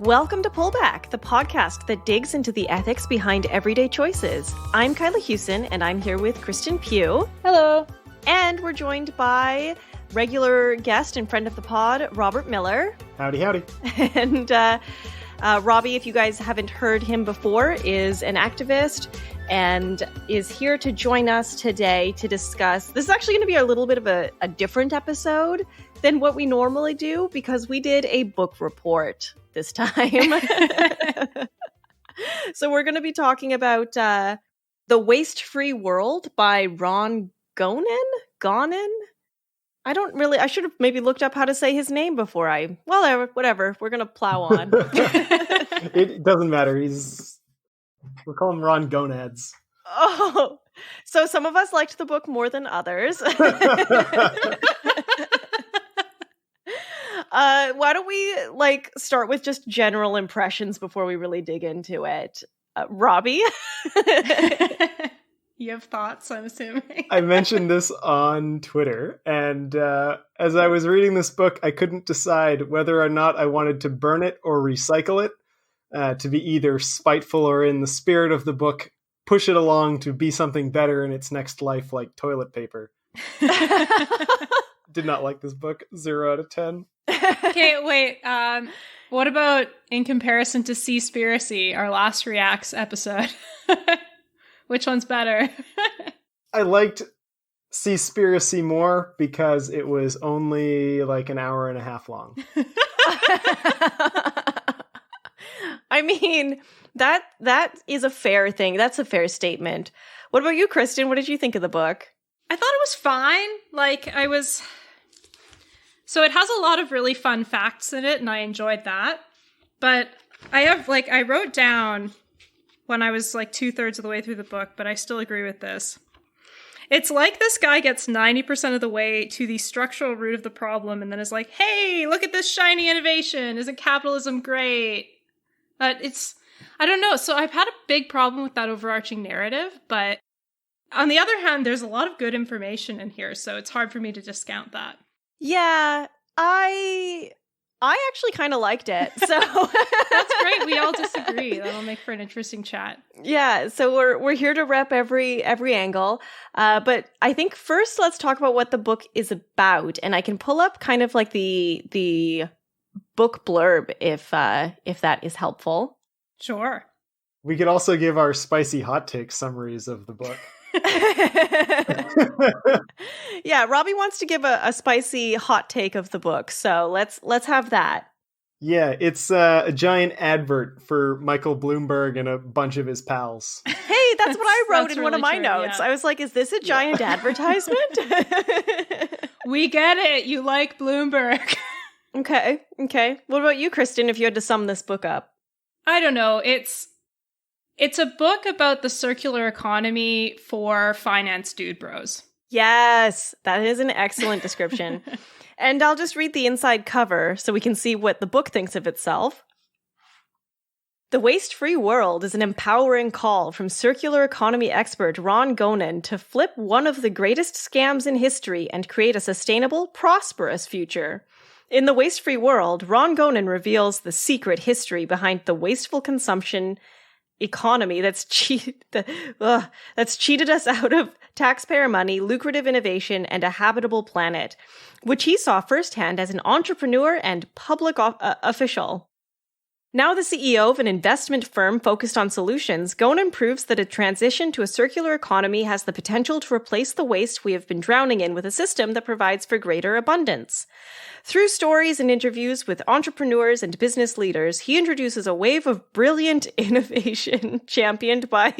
Welcome to Pullback, the podcast that digs into the ethics behind everyday choices. I'm Kyla Hewson, and I'm here with Kristen Pugh. Hello. And we're joined by regular guest and friend of the pod, Robert Miller. Howdy, howdy. And Robbie, if you guys haven't heard him before, is an activist and is here to join us today to discuss. This is actually going to be a little bit of a different episode than what we normally do because we did a book report this time. So we're going to be talking about The Waste-Free World by Ron Gonen? I should have maybe looked up how to say his name before whatever. We're going to plow on. It doesn't matter. We'll call him Ron Gonads. Oh, so some of us liked the book more than others. Why don't we start with just general impressions before we really dig into it? Robbie? You have thoughts, I'm assuming. I mentioned this on Twitter, and as I was reading this book, I couldn't decide whether or not I wanted to burn it or recycle it, to be either spiteful or, in the spirit of the book, push it along to be something better in its next life, like toilet paper. Did not like this book. 0 out of 10. Okay, wait. What about in comparison to Seaspiracy, our last Reacts episode? Which one's better? I liked Seaspiracy more because it was only like an hour and a half long. I mean, that is a fair thing. That's a fair statement. What about you, Kristen? What did you think of the book? I thought it was fine. So it has a lot of really fun facts in it, and I enjoyed that. But I wrote down when I was 2/3 of the way through the book, but I still agree with this. It's like this guy gets 90% of the way to the structural root of the problem and then is like, hey, look at this shiny innovation. Isn't capitalism great? But I don't know. So I've had a big problem with that overarching narrative, but on the other hand, there's a lot of good information in here, so it's hard for me to discount that. Yeah, I actually kind of liked it. So that's great. We all disagree. That'll make for an interesting chat. Yeah, so we're here to rep every angle. But I think first let's talk about what the book is about, and I can pull up kind of like the book blurb if that is helpful. Sure. We could also give our spicy hot take summaries of the book. Yeah, Robbie wants to give a spicy hot take of the book, so let's have that. Yeah, it's a giant advert for Michael Bloomberg and a bunch of his pals. Hey, that's what I wrote in one of my notes. Yeah. I was like, is this a giant advertisement? We get it. You like Bloomberg. Okay. What about you, Kristen, if you had to sum this book up? I don't know. It's a book about the circular economy for finance dude bros. Yes, that is an excellent description. And I'll just read the inside cover so we can see what the book thinks of itself. The Waste-Free World is an empowering call from circular economy expert Ron Gonen to flip one of the greatest scams in history and create a sustainable, prosperous future. In The Waste-Free World, Ron Gonen reveals the secret history behind the wasteful consumption economy that's cheated us out of taxpayer money, lucrative innovation, and a habitable planet, which he saw firsthand as an entrepreneur and public official. Now the CEO of an investment firm focused on solutions, Gonen proves that a transition to a circular economy has the potential to replace the waste we have been drowning in with a system that provides for greater abundance. Through stories and interviews with entrepreneurs and business leaders, he introduces a wave of brilliant innovation championed by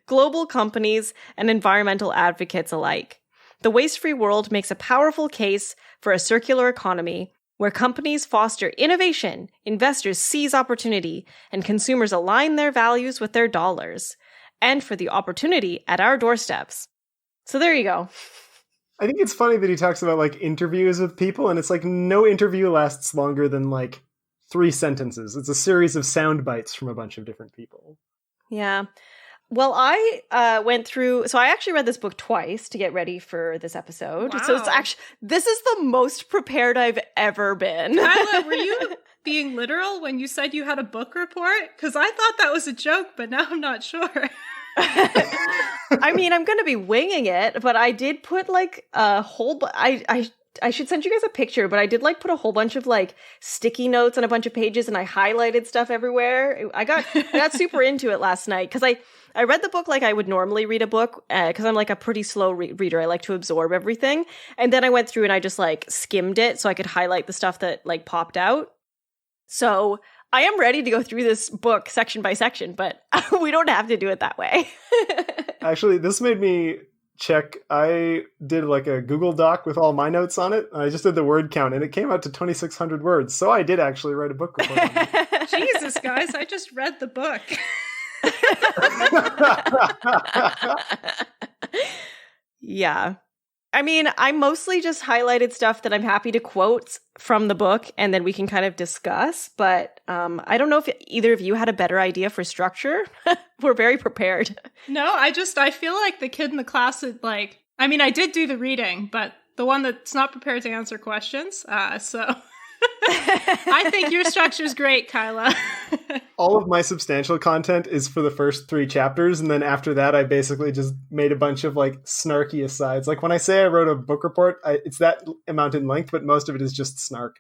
global companies and environmental advocates alike. The Waste-Free World makes a powerful case for a circular economy where companies foster innovation, investors seize opportunity, and consumers align their values with their dollars, and for the opportunity at our doorsteps. So there you go. I think it's funny that he talks about interviews with people, and it's no interview lasts longer than 3 sentences. It's a series of sound bites from a bunch of different people. Yeah. Well, I went through, so I actually read this book twice to get ready for this episode. Wow. So this is the most prepared I've ever been. Kyla, were you being literal when you said you had a book report? Because I thought that was a joke, but now I'm not sure. I mean, I'm going to be winging it, but I did put like a whole... I should send you guys a picture, but I did like put a whole bunch of like sticky notes on a bunch of pages, and I highlighted stuff everywhere. I got super into it last night because I read the book like I would normally read a book because I'm like a pretty slow reader. I like to absorb everything. And then I went through and I just like skimmed it so I could highlight the stuff that like popped out. So I am ready to go through this book section by section, but we don't have to do it that way. Actually, this made me check. I did like a Google Doc with all my notes on it. I just did the word count and it came out to 2,600 words. So I did actually write a book report on it. Jesus, guys, I just read the book. Yeah. I mean, I mostly just highlighted stuff that I'm happy to quote from the book, and then we can kind of discuss. But I don't know if either of you had a better idea for structure. We're very prepared. No, I feel like the kid in the class is like, I mean, I did do the reading, but the one that's not prepared to answer questions. So I think your structure's great, Kyla. All of my substantial content is for the first 3 chapters, and then after that I basically just made a bunch of like snarky asides. Like when I say I wrote a book report, it's that amount in length, but most of it is just snark.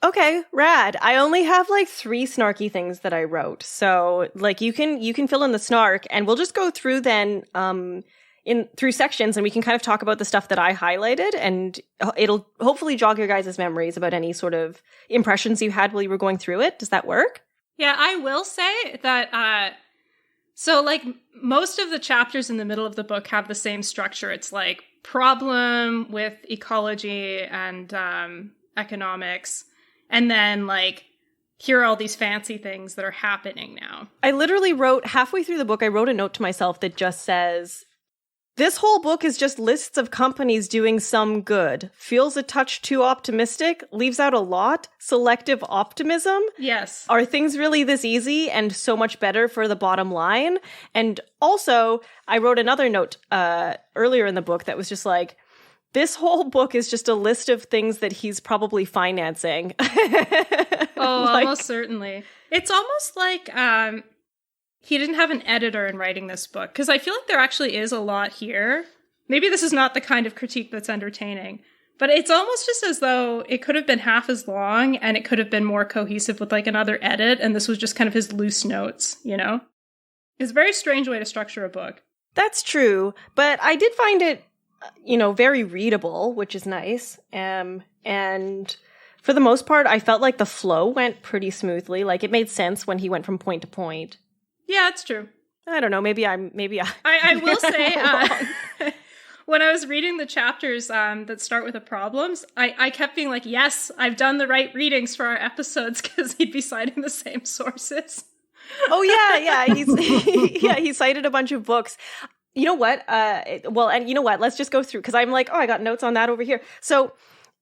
Okay, rad. I only have like 3 snarky things that I wrote. So like you can fill in the snark, and we'll just go through then through sections, and we can kind of talk about the stuff that I highlighted, and it'll hopefully jog your guys' memories about any sort of impressions you had while you were going through it. Does that work? Yeah, I will say that, so like most of the chapters in the middle of the book have the same structure. It's like problem with ecology and economics, and then like, here are all these fancy things that are happening now. I literally wrote, halfway through the book, I wrote a note to myself that just says, this whole book is just lists of companies doing some good. Feels a touch too optimistic. Leaves out a lot. Selective optimism. Yes. Are things really this easy and so much better for the bottom line? And also, I wrote another note earlier in the book that was just like, this whole book is just a list of things that he's probably financing. Almost certainly. It's almost like... he didn't have an editor in writing this book, because I feel like there actually is a lot here. Maybe this is not the kind of critique that's entertaining, but it's almost just as though it could have been half as long and it could have been more cohesive with like another edit, and this was just kind of his loose notes, you know? It's a very strange way to structure a book. That's true, but I did find it, very readable, which is nice. And for the most part, I felt like the flow went pretty smoothly. Like it made sense when he went from point to point. Yeah, it's true. I don't know. Maybe I will say, when I was reading the chapters that start with the problems, I kept being like, yes, I've done the right readings for our episodes, because he'd be citing the same sources. Oh, yeah. He cited a bunch of books. You know what? And you know what? Let's just go through, because I'm like, I got notes on that over here. So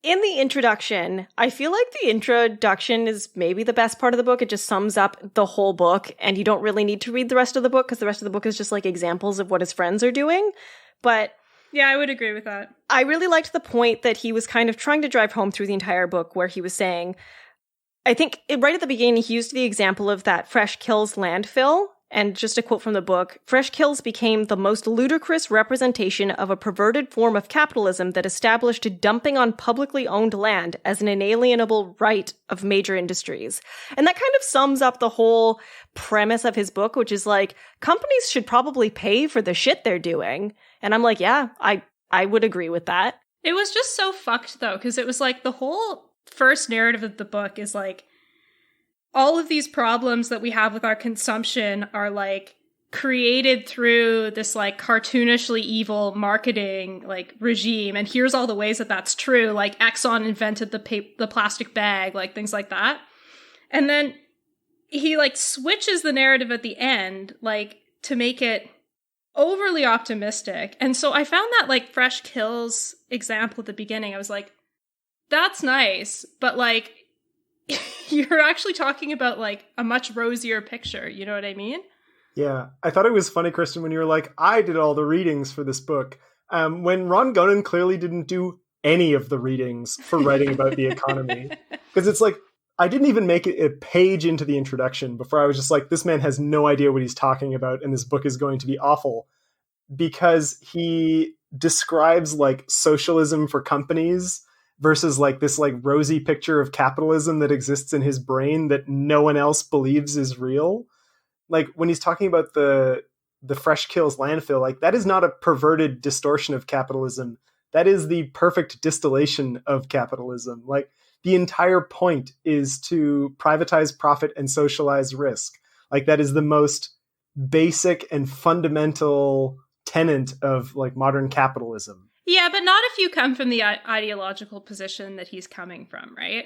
in the introduction, I feel like the introduction is maybe the best part of the book. It just sums up the whole book, and you don't really need to read the rest of the book, because the rest of the book is just like examples of what his friends are doing. But yeah, I would agree with that. I really liked the point that he was kind of trying to drive home through the entire book, where he was saying, I think right at the beginning, he used the example of that Fresh Kills landfill. And just a quote from the book, Fresh Kills became the most ludicrous representation of a perverted form of capitalism that established dumping on publicly owned land as an inalienable right of major industries. And that kind of sums up the whole premise of his book, which is like, companies should probably pay for the shit they're doing. And I'm like, yeah, I would agree with that. It was just so fucked, though, because it was like the whole first narrative of the book is like, all of these problems that we have with our consumption are like created through this like cartoonishly evil marketing like regime, and here's all the ways that that's true. Like Exxon invented the plastic bag, like things like that. And then he like switches the narrative at the end, like to make it overly optimistic. And so I found that like Fresh Kills example at the beginning, I was like, that's nice, but like, you're actually talking about like a much rosier picture. You know what I mean? Yeah. I thought it was funny, Kristen, when you were like, I did all the readings for this book. When Ron Gonen clearly didn't do any of the readings for writing about the economy. Because it's like, I didn't even make it a page into the introduction before I was just like, this man has no idea what he's talking about, and this book is going to be awful, because he describes like socialism for companies versus like this like rosy picture of capitalism that exists in his brain that no one else believes is real. Like when he's talking about the Fresh Kills landfill, like that is not a perverted distortion of capitalism. That is the perfect distillation of capitalism. Like the entire point is to privatize profit and socialize risk. Like that is the most basic and fundamental tenet of like modern capitalism. Yeah, but not if you come from the ideological position that he's coming from, right?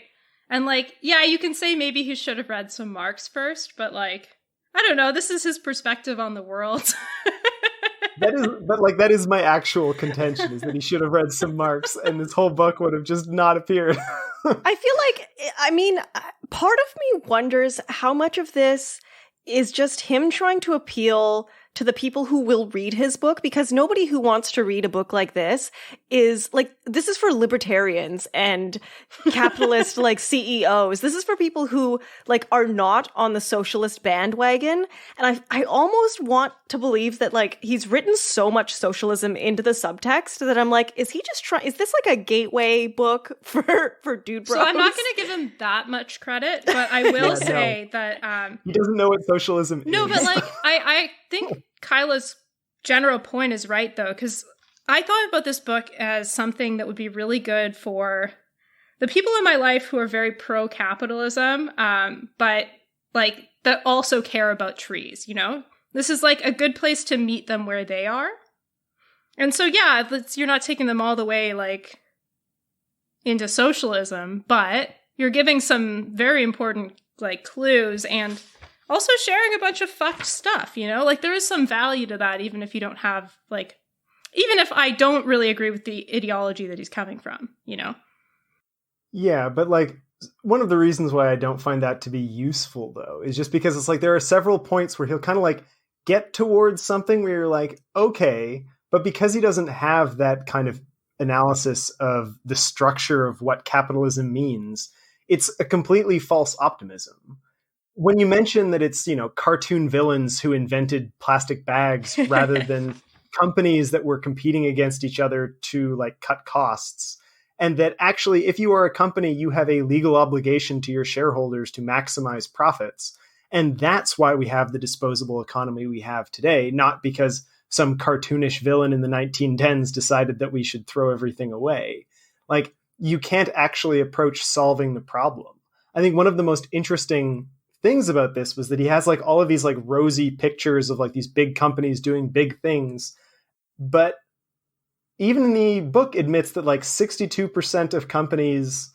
And like, yeah, you can say maybe he should have read some Marx first, but like, I don't know, this is his perspective on the world. That is my actual contention, is that he should have read some Marx and this whole book would have just not appeared. I feel like, I mean, part of me wonders how much of this is just him trying to appeal to the people who will read his book, because nobody who wants to read a book like this is like, this is for libertarians and capitalist like CEOs. This is for people who like are not on the socialist bandwagon. And I almost want to believe that like he's written so much socialism into the subtext that I'm like, is he just trying, is this like a gateway book for dude bros? So I'm not going to give him that much credit, but I will say that he doesn't know what socialism is. No, but like I think Kyla's general point is right, though, because I thought about this book as something that would be really good for the people in my life who are very pro-capitalism, but like that also care about trees, you know? This is like a good place to meet them where they are. And so, yeah, you're not taking them all the way like into socialism, but you're giving some very important like clues and also sharing a bunch of fucked stuff, you know? Like, there is some value to that, even if you don't have, like, even if I don't really agree with the ideology that he's coming from, you know? Yeah, but, like, one of the reasons why I don't find that to be useful, though, is just because it's like there are several points where he'll kind of, like, get towards something where you're like, okay, but because he doesn't have that kind of analysis of the structure of what capitalism means, it's a completely false optimism. When you mention that it's, you know, cartoon villains who invented plastic bags rather than companies that were competing against each other to like cut costs, and that actually if you are a company, you have a legal obligation to your shareholders to maximize profits. And that's why we have the disposable economy we have today, not because some cartoonish villain in the 1910s decided that we should throw everything away. Like, you can't actually approach solving the problem. I think one of the most interesting things about this was that he has like all of these like rosy pictures of like these big companies doing big things. But even in the book admits that like 62% of companies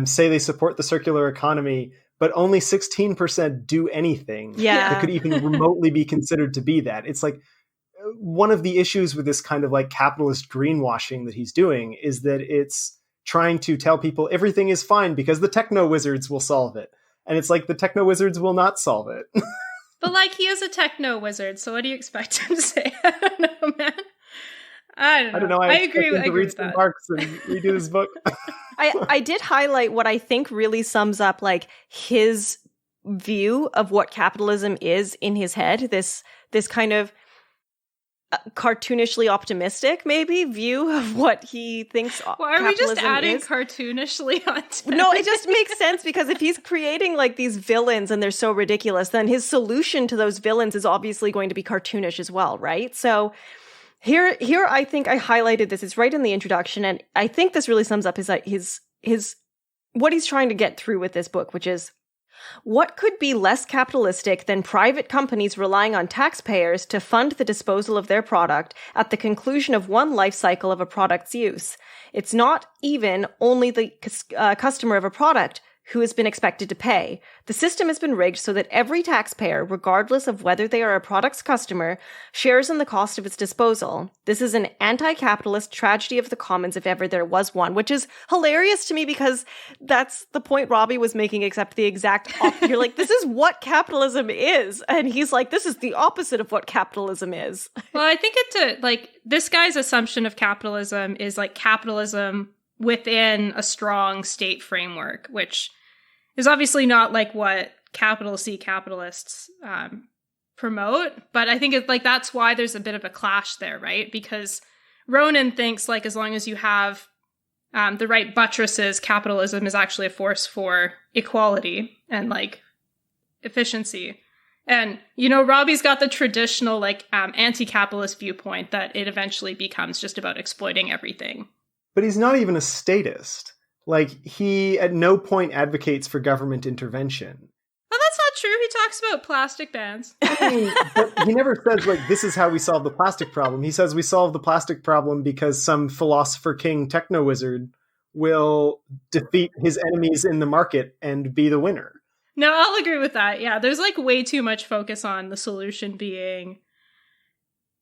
say they support the circular economy, but only 16% do anything that could even remotely be considered to be that. It's like one of the issues with this kind of like capitalist greenwashing that he's doing is that it's trying to tell people everything is fine because the techno wizards will solve it. And it's like the techno wizards will not solve it. But like, he is a techno wizard, so what do you expect him to say? I don't know, man. I don't know. I agree with that. Marx and redo this book. I did highlight what I think really sums up like his view of what capitalism is in his head. This kind of cartoonishly optimistic, maybe, view of what he thinks Why are we just adding cartoonishly onto it? No, it just makes sense because if he's creating like these villains and they're so ridiculous, then his solution to those villains is obviously going to be cartoonish as well, right? So here I think I highlighted this. It's right in the introduction, and I think this really sums up his what he's trying to get through with this book, which is, what could be less capitalistic than private companies relying on taxpayers to fund the disposal of their product at the conclusion of one life cycle of a product's use? It's not even only the customer of a product who has been expected to pay. The system has been rigged so that every taxpayer, regardless of whether they are a product's customer, shares in the cost of its disposal. This is an anti-capitalist tragedy of the commons if ever there was one, which is hilarious to me because that's the point Robbie was making, except the exact opposite. You're like, this is what capitalism is. And he's like, this is the opposite of what capitalism is. Well, I think it's like, this guy's assumption of capitalism is like capitalism within a strong state framework, which is obviously not like what capital C capitalists promote, but I think it's like that's why there's a bit of a clash there, right? Because Ronan thinks like as long as you have the right buttresses, capitalism is actually a force for equality and like efficiency. And, you know, Robbie's got the traditional like anti-capitalist viewpoint that it eventually becomes just about exploiting everything. But he's not even a statist. Like, he at no point advocates for government intervention. Oh, that's not true. He talks about plastic bans. I mean, but he never says, like, this is how we solve the plastic problem. He says we solve the plastic problem because some philosopher king techno-wizard will defeat his enemies in the market and be the winner. No, I'll agree with that. Yeah, there's like way too much focus on the solution being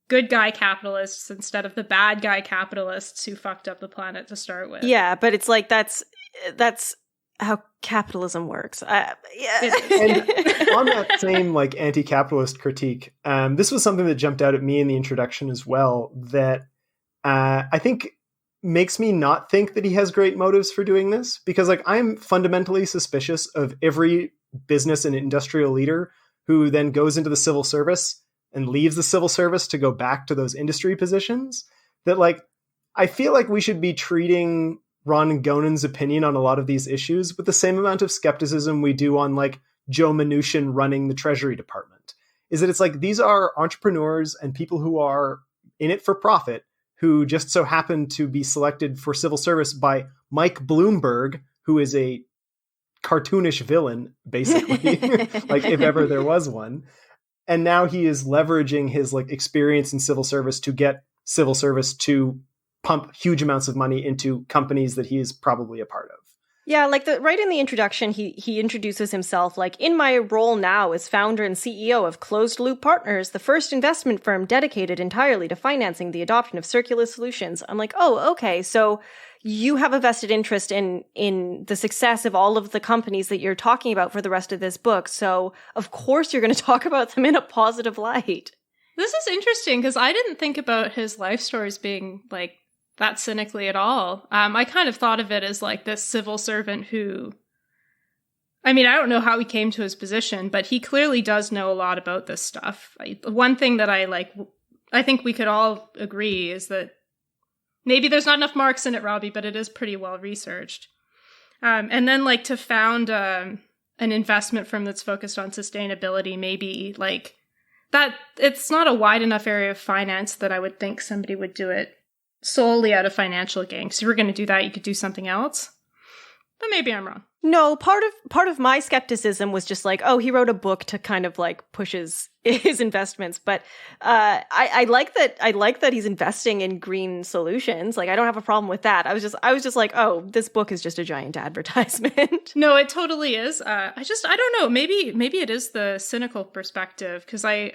good guy capitalists instead of the bad guy capitalists who fucked up the planet to start with. Yeah, but it's like that's how capitalism works. Yeah. And on that same like anti-capitalist critique, this was something that jumped out at me in the introduction as well, that I think makes me not think that he has great motives for doing this, because like I'm fundamentally suspicious of every business and industrial leader who then goes into the civil service and leaves the civil service to go back to those industry positions. That like, I feel like we should be treating Ron Gonen's opinion on a lot of these issues with the same amount of skepticism we do on like Joe Mnuchin running the Treasury Department. Is that it's like, these are entrepreneurs and people who are in it for profit, who just so happen to be selected for civil service by Mike Bloomberg, who is a cartoonish villain, basically, like if ever there was one. And now he is leveraging his like experience in civil service to get civil service to pump huge amounts of money into companies that he is probably a part of. Yeah, like right in the introduction, he introduces himself like, in my role now as founder and CEO of Closed Loop Partners, the first investment firm dedicated entirely to financing the adoption of circular solutions. I'm like, oh, okay, so you have a vested interest in the success of all of the companies that you're talking about for the rest of this book. So of course you're going to talk about them in a positive light. This is interesting because I didn't think about his life stories being like that cynically at all. I kind of thought of it as like this civil servant who, I mean, I don't know how he came to his position, but he clearly does know a lot about this stuff. One thing that I think we could all agree is that maybe there's not enough Marx in it, Robbie, but it is pretty well researched. And then like to found an investment firm that's focused on sustainability, maybe like that, it's not a wide enough area of finance that I would think somebody would do it solely out of financial gain. So if you were going to do that, you could do something else. But maybe I'm wrong. No, part of my skepticism was just like, oh, he wrote a book to kind of like push his investments. But I like that he's investing in green solutions. Like, I don't have a problem with that. I was just like, oh, this book is just a giant advertisement. No, it totally is. I don't know. Maybe it is the cynical perspective, because I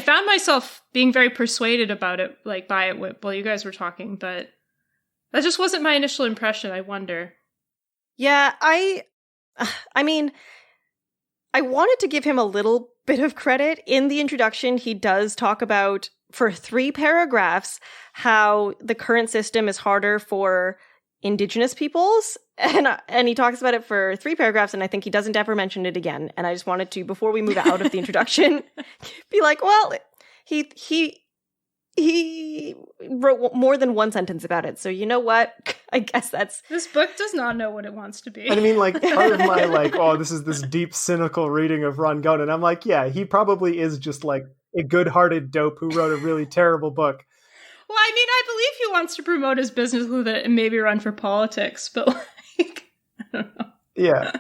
found myself being very persuaded about it, like by it while you guys were talking, but that just wasn't my initial impression. I wonder. Yeah, I mean, I wanted to give him a little bit of credit. In the introduction, he does talk about, for 3 paragraphs, how the current system is harder for Indigenous peoples. And he talks about it for 3 paragraphs, and I think he doesn't ever mention it again. And I just wanted to, before we move out of the introduction, be like, well, he wrote more than 1 sentence about it. So you know what? I guess that's... This book does not know what it wants to be. I mean, like, part of my, like, oh, this is this deep, cynical reading of Ron Gonen. I'm like, yeah, he probably is just, like, a good-hearted dope who wrote a really terrible book. Well, I mean, I believe he wants to promote his business with it and maybe run for politics, but, like, I don't know. Yeah.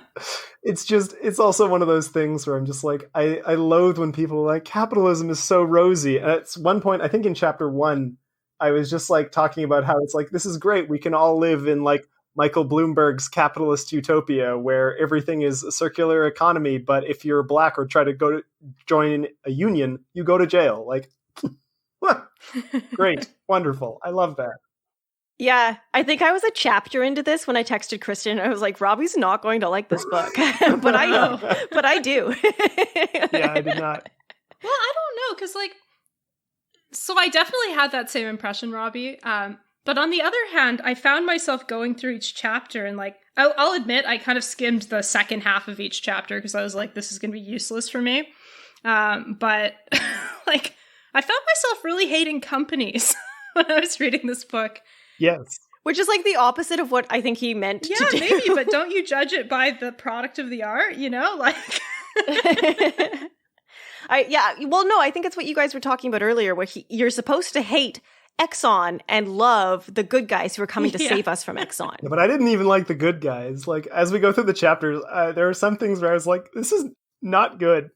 It's also one of those things where I'm just like, I loathe when people are like, capitalism is so rosy. And at one point, I think in chapter 1, I was just like talking about how it's like, this is great. We can all live in like Michael Bloomberg's capitalist utopia where everything is a circular economy. But if you're black or try to join a union, you go to jail. Like, great. Wonderful. I love that. Yeah, I think I was a chapter into this when I texted Kristen. I was like, Robbie's not going to like this book. but I do. Yeah, I did not. Well, I don't know, because like, so I definitely had that same impression, Robbie. But on the other hand, I found myself going through each chapter and like, I'll admit I kind of skimmed the second half of each chapter because I was like, this is going to be useless for me. But like, I found myself really hating companies when I was reading this book. Yes. Which is like the opposite of what I think he meant to do. Yeah, maybe, but don't you judge it by the product of the art, you know? Like... I think it's what you guys were talking about earlier, where you're supposed to hate Exxon and love the good guys who are coming to save us from Exxon. Yeah, but I didn't even like the good guys. Like, as we go through the chapters, there are some things where I was like, this is not good.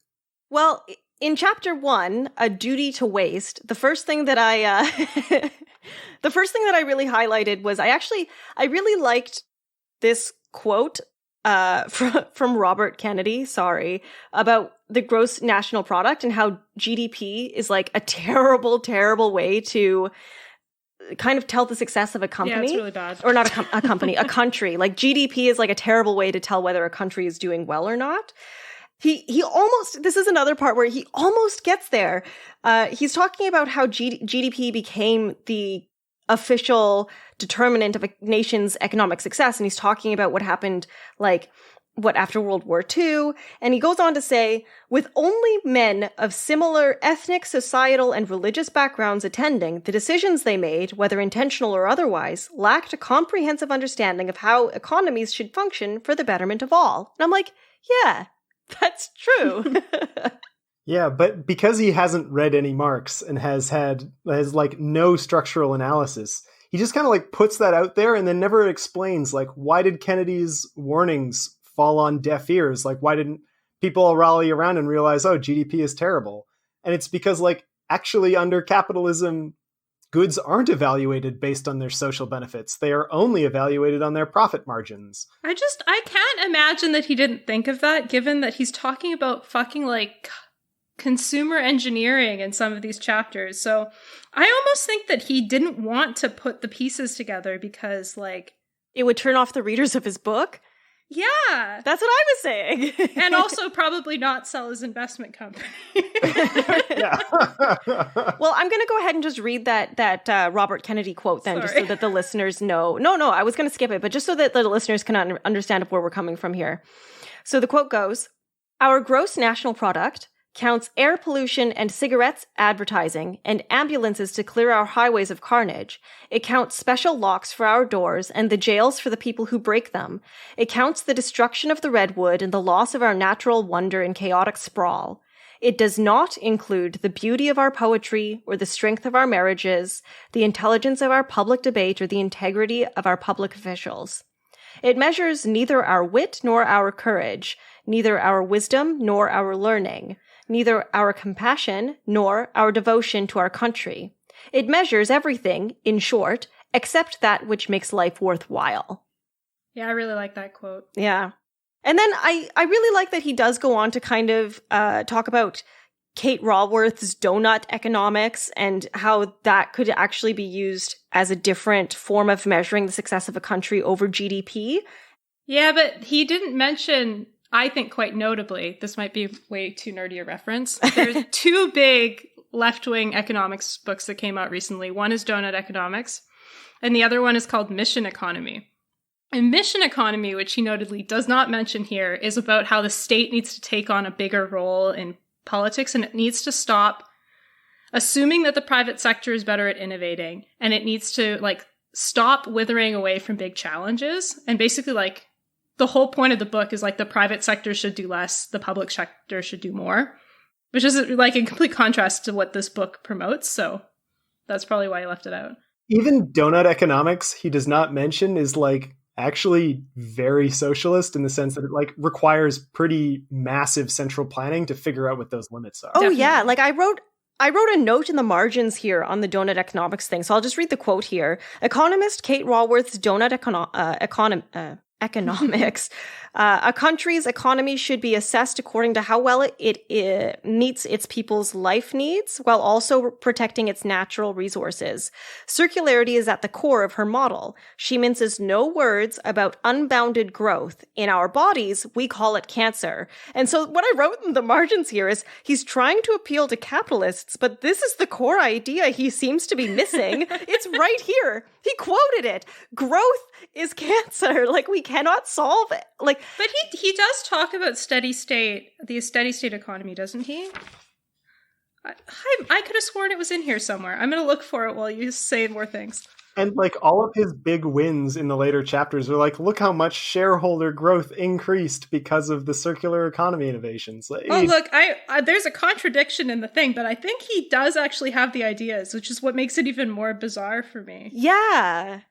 Well, in chapter 1, A Duty to Waste, the first thing that I really highlighted was I really liked this quote from Robert Kennedy, about the gross national product and how GDP is like a terrible, terrible way to kind of tell the success of a company. Yeah, it's really bad. Or not a company, a country. Like GDP is like a terrible way to tell whether a country is doing well or not. He almost, this is another part where he almost gets there. He's talking about how GDP became the official determinant of a nation's economic success. And he's talking about what happened, after World War II. And he goes on to say, with only men of similar ethnic, societal, and religious backgrounds attending, the decisions they made, whether intentional or otherwise, lacked a comprehensive understanding of how economies should function for the betterment of all. And I'm like, yeah, that's true. Yeah, but because he hasn't read any Marx and has no structural analysis, he just kind of puts that out there and then never explains why did Kennedy's warnings fall on deaf ears? Why didn't people all rally around and realize, oh, GDP is terrible? And it's because actually under capitalism, goods aren't evaluated based on their social benefits. They are only evaluated on their profit margins. I can't imagine that he didn't think of that, given that he's talking about fucking consumer engineering in some of these chapters. So I almost think that he didn't want to put the pieces together because it would turn off the readers of his book. Yeah. That's what I was saying. And also probably not sell his investment company. Yeah. Well, I'm going to go ahead and just read that Robert Kennedy quote then, just so that the listeners know. No, I was going to skip it, but just so that the listeners can understand where we're coming from here. So the quote goes, "Our gross national product counts air pollution and cigarettes advertising and ambulances to clear our highways of carnage. It counts special locks for our doors and the jails for the people who break them. It counts the destruction of the redwood and the loss of our natural wonder in chaotic sprawl. It does not include the beauty of our poetry or the strength of our marriages, the intelligence of our public debate or the integrity of our public officials. It measures neither our wit nor our courage, neither our wisdom nor our learning, neither our compassion nor our devotion to our country. It measures everything, in short, except that which makes life worthwhile." Yeah, I really like that quote. Yeah. And then I really like that he does go on to kind of talk about Kate Raworth's donut economics and how that could actually be used as a different form of measuring the success of a country over GDP. Yeah, but he didn't mention, I think quite notably, this might be way too nerdy a reference, there's two big left-wing economics books that came out recently. One is Donut Economics, and the other one is called Mission Economy. And Mission Economy, which he notedly does not mention here, is about how the state needs to take on a bigger role in politics, and it needs to stop assuming that the private sector is better at innovating, and it needs to stop withering away from big challenges. And basically the whole point of the book is the private sector should do less, the public sector should do more, which is in complete contrast to what this book promotes. So that's probably why I left it out. Even Donut Economics, he does not mention, is actually very socialist in the sense that it requires pretty massive central planning to figure out what those limits are. Oh, definitely. Yeah. I wrote a note in the margins here on the donut economics thing. So I'll just read the quote here. Economist Kate Raworth's Donut Economics. A country's economy should be assessed according to how well it meets its people's life needs while also protecting its natural resources. Circularity is at the core of her model. She minces no words about unbounded growth. In our bodies, we call it cancer. And so what I wrote in the margins here is he's trying to appeal to capitalists, but this is the core idea he seems to be missing. It's right here. He quoted it. Growth is cancer. Like, we cannot solve it. Like, but he does talk about steady state, the steady state economy, doesn't he? I could have sworn it was in here somewhere. I'm going to look for it while you say more things. And like all of his big wins in the later chapters are like, look how much shareholder growth increased because of the circular economy innovations. Like, look, there's a contradiction in the thing, but I think he does actually have the ideas, which is what makes it even more bizarre for me. Yeah.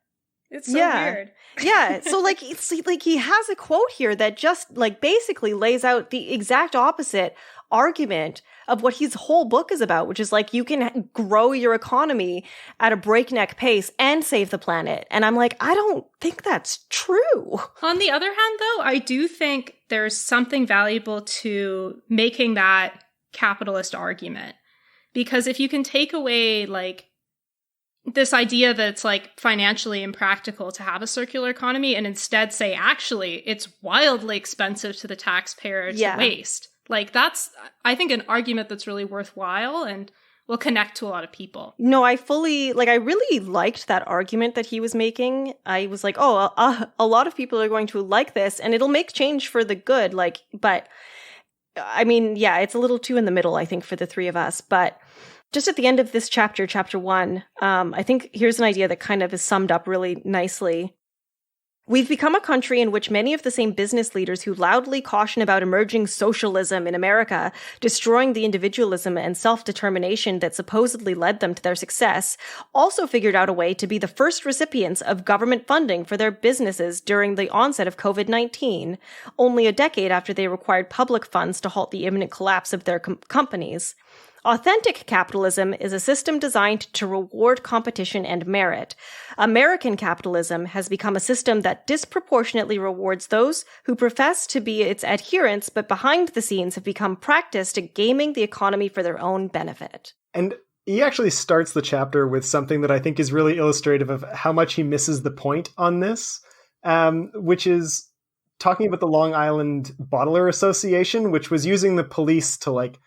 It's so weird. Yeah. So like, he has a quote here that just like basically lays out the exact opposite argument of what his whole book is about, which is like, you can grow your economy at a breakneck pace and save the planet. And I'm like, I don't think that's true. On the other hand, though, I do think there's something valuable to making that capitalist argument. Because if you can take away like this idea that it's like financially impractical to have a circular economy and instead say, actually, it's wildly expensive to the taxpayer to waste. Like, that's, I think, an argument that's really worthwhile and will connect to a lot of people. No, I really liked that argument that he was making. I was like, oh, a lot of people are going to like this and it'll make change for the good. Like, but I mean, yeah, it's a little too in the middle, I think, for the three of us. But just at the end of this chapter, chapter 1, I think here's an idea that kind of is summed up really nicely. We've become a country in which many of the same business leaders who loudly caution about emerging socialism in America, destroying the individualism and self-determination that supposedly led them to their success, also figured out a way to be the first recipients of government funding for their businesses during the onset of COVID-19, only a decade after they required public funds to halt the imminent collapse of their companies. Authentic capitalism is a system designed to reward competition and merit. American capitalism has become a system that disproportionately rewards those who profess to be its adherents, but behind the scenes have become practiced at gaming the economy for their own benefit. And he actually starts the chapter with something that I think is really illustrative of how much he misses the point on this, which is talking about the Long Island Bottler Association, which was using the police to like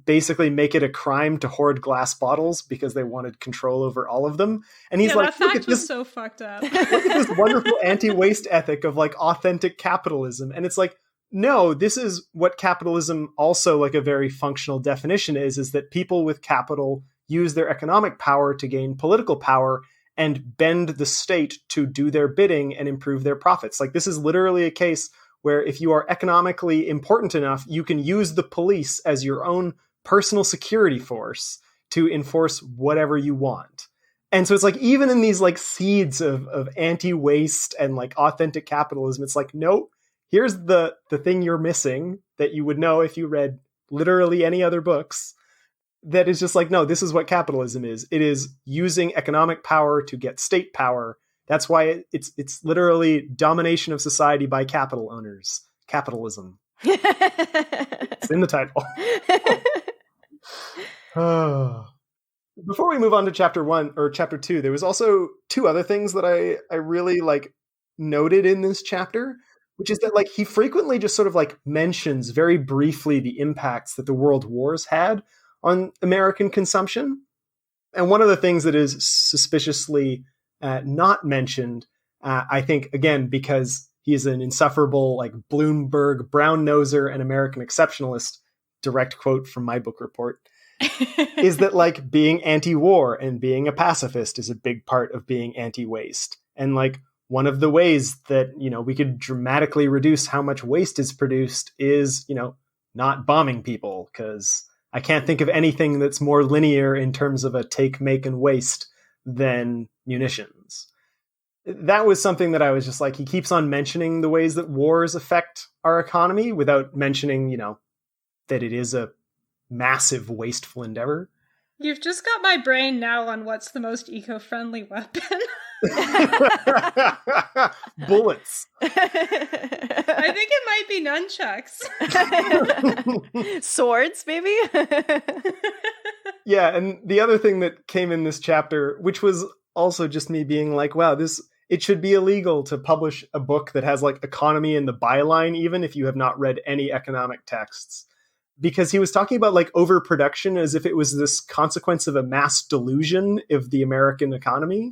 basically make it a crime to hoard glass bottles because they wanted control over all of them. And he's like, that fact was so fucked up. Look at this wonderful anti-waste ethic of like authentic capitalism. And it's like, no, this is what capitalism also, like a very functional definition is that people with capital use their economic power to gain political power and bend the state to do their bidding and improve their profits. Like, this is literally a case where if you are economically important enough, you can use the police as your own personal security force to enforce whatever you want. And so it's like, even in these like seeds of anti-waste and like authentic capitalism, it's like, no, here's the thing you're missing that you would know if you read literally any other books. That is just like, no, this is what capitalism is. It is using economic power to get state power. That's why it's literally domination of society by capital owners. Capitalism. It's in the title. Before we move on to chapter 1 or chapter 2, there was also two other things that I really like noted in this chapter, which is that like he frequently just sort of like mentions very briefly the impacts that the world wars had on American consumption. And one of the things that is suspiciously not mentioned, I think, again, because he's an insufferable, like Bloomberg brown-noser and American exceptionalist, direct quote from my book report, is that like being anti-war and being a pacifist is a big part of being anti-waste. And like one of the ways that, you know, we could dramatically reduce how much waste is produced is, you know, not bombing people, because I can't think of anything that's more linear in terms of a take, make, and waste than munitions. That was something that I was just like, he keeps on mentioning the ways that wars affect our economy without mentioning, you know, that it is a massive wasteful endeavor. You've just got my brain now on what's the most eco-friendly weapon. Bullets. I think it might be nunchucks. Swords, maybe? Yeah, and the other thing that came in this chapter, which was also just me being like, wow, it should be illegal to publish a book that has like economy in the byline, even if you have not read any economic texts. Because he was talking about like overproduction as if it was this consequence of a mass delusion of the American economy.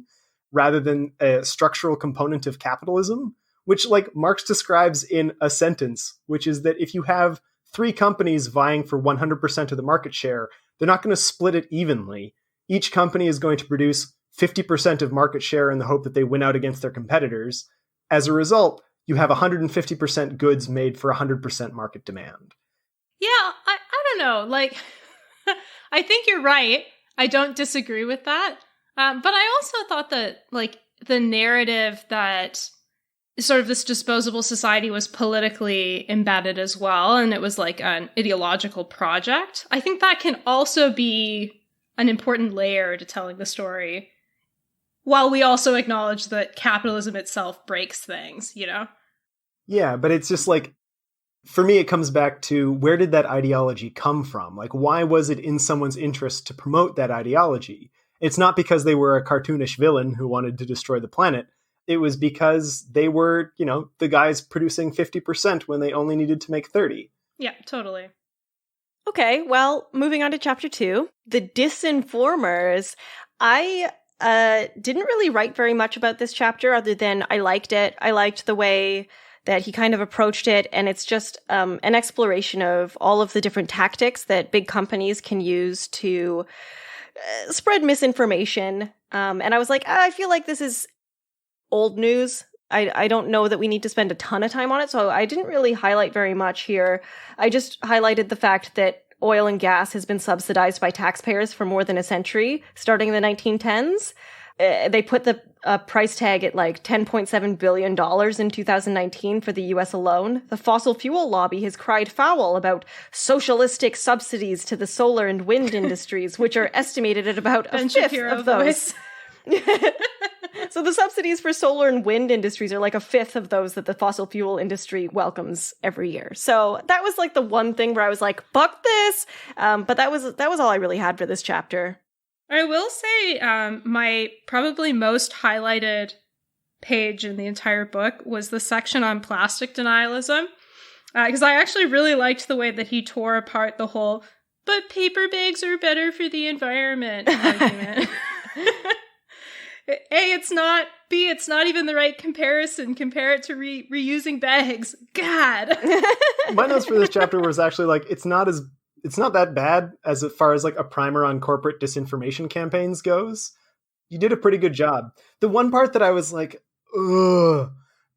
rather than a structural component of capitalism, which like Marx describes in a sentence, which is that if you have three companies vying for 100% of the market share, they're not going to split it evenly. Each company is going to produce 50% of market share in the hope that they win out against their competitors. As a result, you have 150% goods made for 100% market demand. Yeah, I don't know. Like, I think you're right. I don't disagree with that. But I also thought that, like, the narrative that sort of this disposable society was politically embedded as well, and it was like an ideological project. I think that can also be an important layer to telling the story, while we also acknowledge that capitalism itself breaks things, you know? Yeah, but it's just like, for me, it comes back to where did that ideology come from? Like, why was it in someone's interest to promote that ideology? It's not because they were a cartoonish villain who wanted to destroy the planet. It was because they were, you know, the guys producing 50% when they only needed to make 30. Yeah, totally. Okay, well, moving on to chapter 2, the disinformers. I didn't really write very much about this chapter other than I liked it. I liked the way that he kind of approached it, and it's just an exploration of all of the different tactics that big companies can use to spread misinformation. And I was like, I feel like this is old news. I don't know that we need to spend a ton of time on it, so I didn't really highlight very much here. I just highlighted the fact that oil and gas has been subsidized by taxpayers for more than a century, starting in the 1910s. They put the price tag at like $10.7 billion in 2019 for the US alone. The fossil fuel lobby has cried foul about socialistic subsidies to the solar and wind industries, which are estimated at about a fifth of those. So the subsidies for solar and wind industries are like a fifth of those that the fossil fuel industry welcomes every year. So that was like the one thing where I was like, fuck this. But that was all I really had for this chapter. I will say my probably most highlighted page in the entire book was the section on plastic denialism, because I actually really liked the way that he tore apart the whole "but paper bags are better for the environment" argument. A, it's not. B, it's not even the right comparison. Compare it to reusing bags. God. My notes for this chapter was actually like, it's not that bad as far as like a primer on corporate disinformation campaigns goes. You did a pretty good job. The one part that I was like, ugh,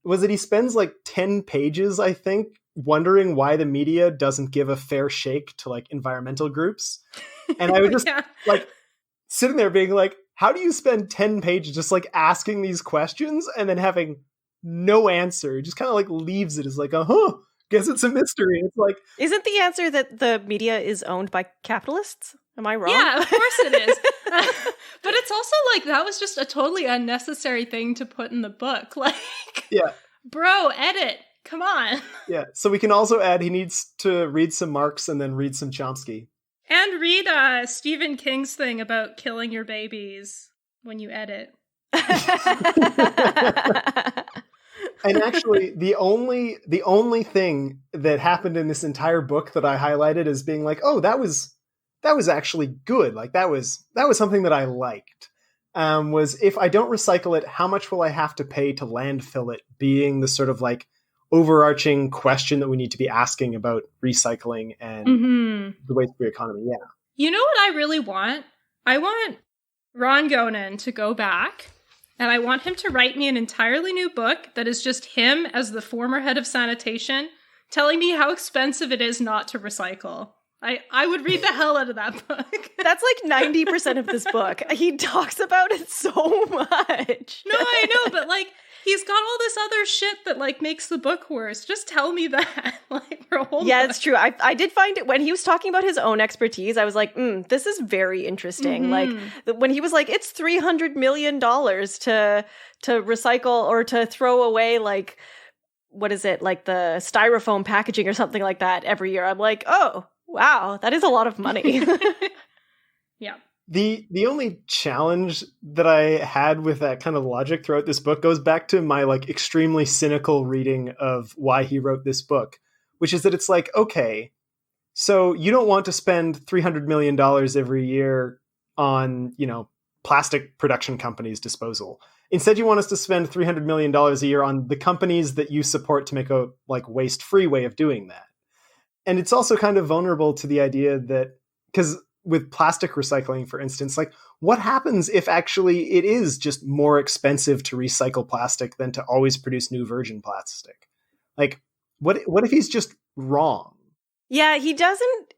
was that he spends like 10 pages, I think, wondering why the media doesn't give a fair shake to like environmental groups. And I was just like sitting there being like, how do you spend 10 pages just like asking these questions and then having no answer? It just kind of like leaves it as like, guess it's a mystery. It's like, isn't the answer that the media is owned by capitalists? Am I wrong? Yeah, of course it is. But it's also like, that was just a totally unnecessary thing to put in the book. Like, yeah, bro, edit. Come on. Yeah. So we can also add, he needs to read some Marx and then read some Chomsky. And read Stephen King's thing about killing your babies when you edit. And actually, the only thing that happened in this entire book that I highlighted as being like, oh, that was actually good. Like that was something that I liked. Was if I don't recycle it, how much will I have to pay to landfill it? Being the sort of like overarching question that we need to be asking about recycling and the waste-free economy. Yeah. You know what I really want? I want Ron Gonen to go back, and I want him to write me an entirely new book that is just him as the former head of sanitation telling me how expensive it is not to recycle. I would read the hell out of that book. That's like 90% of this book. He talks about it so much. No, I know, but like, he's got all this other shit that like makes the book worse. Just tell me that. Like, for a whole yeah, book. It's true. I did find it when he was talking about his own expertise. I was like, this is very interesting. Like when he was like, it's $300 million to recycle or to throw away like, what is it? Like the styrofoam packaging or something like that every year. I'm like, oh, wow, that is a lot of money. Yeah. The only challenge that I had with that kind of logic throughout this book goes back to my like extremely cynical reading of why he wrote this book, which is that it's like, okay, so you don't want to spend $300 million every year on, plastic production companies' disposal. instead you want us to spend $300 million a year on the companies that you support to make a like waste-free way of doing that. And it's also kind of vulnerable to the idea that, because with plastic recycling, for instance, like what happens if actually it is just more expensive to recycle plastic than to always produce new virgin plastic? Like, what if he's just wrong? Yeah, he doesn't.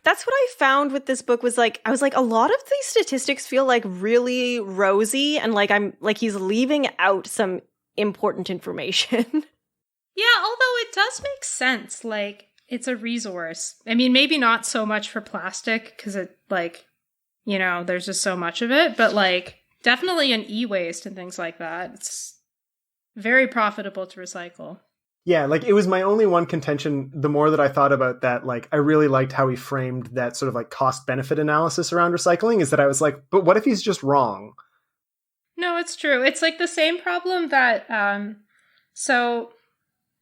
That's what I found with this book was like, I was like, a lot of these statistics feel like really rosy and like he's leaving out some important information. Yeah, although it does make sense. Like, it's a resource. I mean, maybe not so much for plastic because it like, you know, there's just so much of it, but like definitely in e-waste and things like that. It's very profitable to recycle. Yeah, like it was my only one contention. The more that I thought about that, like I really liked how he framed that sort of like cost benefit analysis around recycling, is that I was like, but what if he's just wrong? No, it's true. It's like the same problem that, so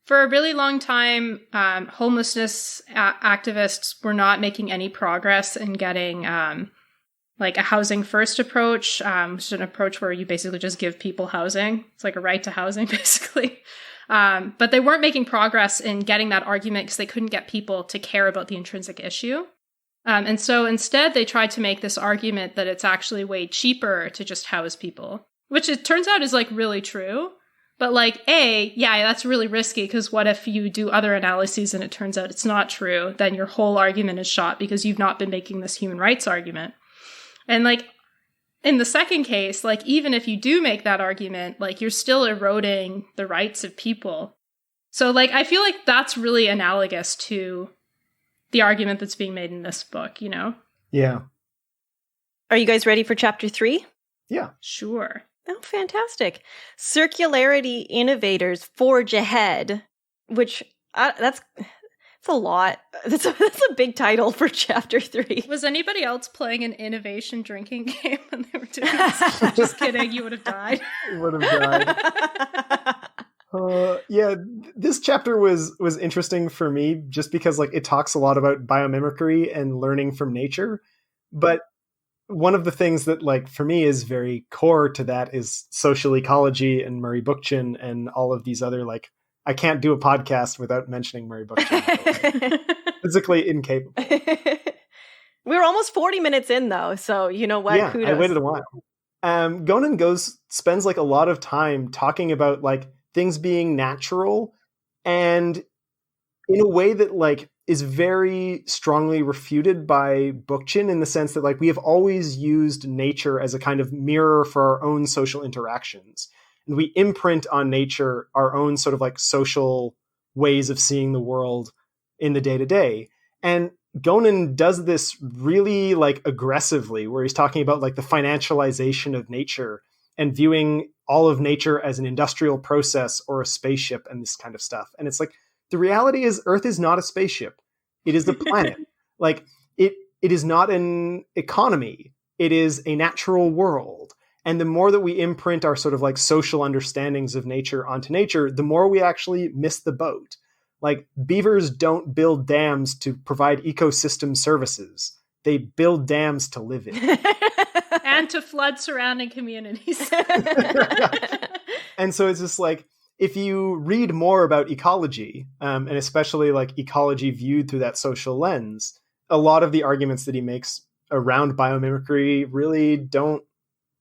for a really long time, homelessness activists were not making any progress in getting like a housing first approach, which is an approach where you basically just give people housing. It's like a right to housing, basically. But they weren't making progress in getting that argument because they couldn't get people to care about the intrinsic issue. And so instead, they tried to make this argument that it's actually way cheaper to just house people, which it turns out is like really true. But like, yeah, that's really risky because what if you do other analyses and it turns out it's not true? Then your whole argument is shot because you've not been making this human rights argument. And like, in the second case, like, even if you do make that argument, like, you're still eroding the rights of people. So, like, I feel like that's really analogous to the argument that's being made in this book, you know? Yeah. Are you guys ready for chapter 3? Yeah. Sure. Oh, fantastic. Circularity innovators forge ahead, which that's a lot. That's a big title for chapter 3. Was anybody else playing an innovation drinking game when they were doing this? Just kidding, you would have died. You would have died. Yeah, this chapter was interesting for me just because like it talks a lot about biomimicry and learning from nature. But one of the things that like for me is very core to that is social ecology and Murray Bookchin and all of these other like, I can't do a podcast without mentioning Murray Bookchin. Physically incapable. We're almost 40 minutes in though, so you know what? Yeah, kudos. I waited a while. Gonen spends like a lot of time talking about like things being natural and in a way that like is very strongly refuted by Bookchin in the sense that like we have always used nature as a kind of mirror for our own social interactions. And we imprint on nature our own sort of like social ways of seeing the world in the day-to-day. And Gonen does this really like aggressively, where he's talking about like the financialization of nature and viewing all of nature as an industrial process or a spaceship and this kind of stuff. And it's like, the reality is Earth is not a spaceship. It is a planet. Like it is not an economy. It is a natural world. And the more that we imprint our sort of like social understandings of nature onto nature, the more we actually miss the boat. Like beavers don't build dams to provide ecosystem services. They build dams to live in. And to flood surrounding communities. And so it's just like, if you read more about ecology, and especially like ecology viewed through that social lens, a lot of the arguments that he makes around biomimicry really don't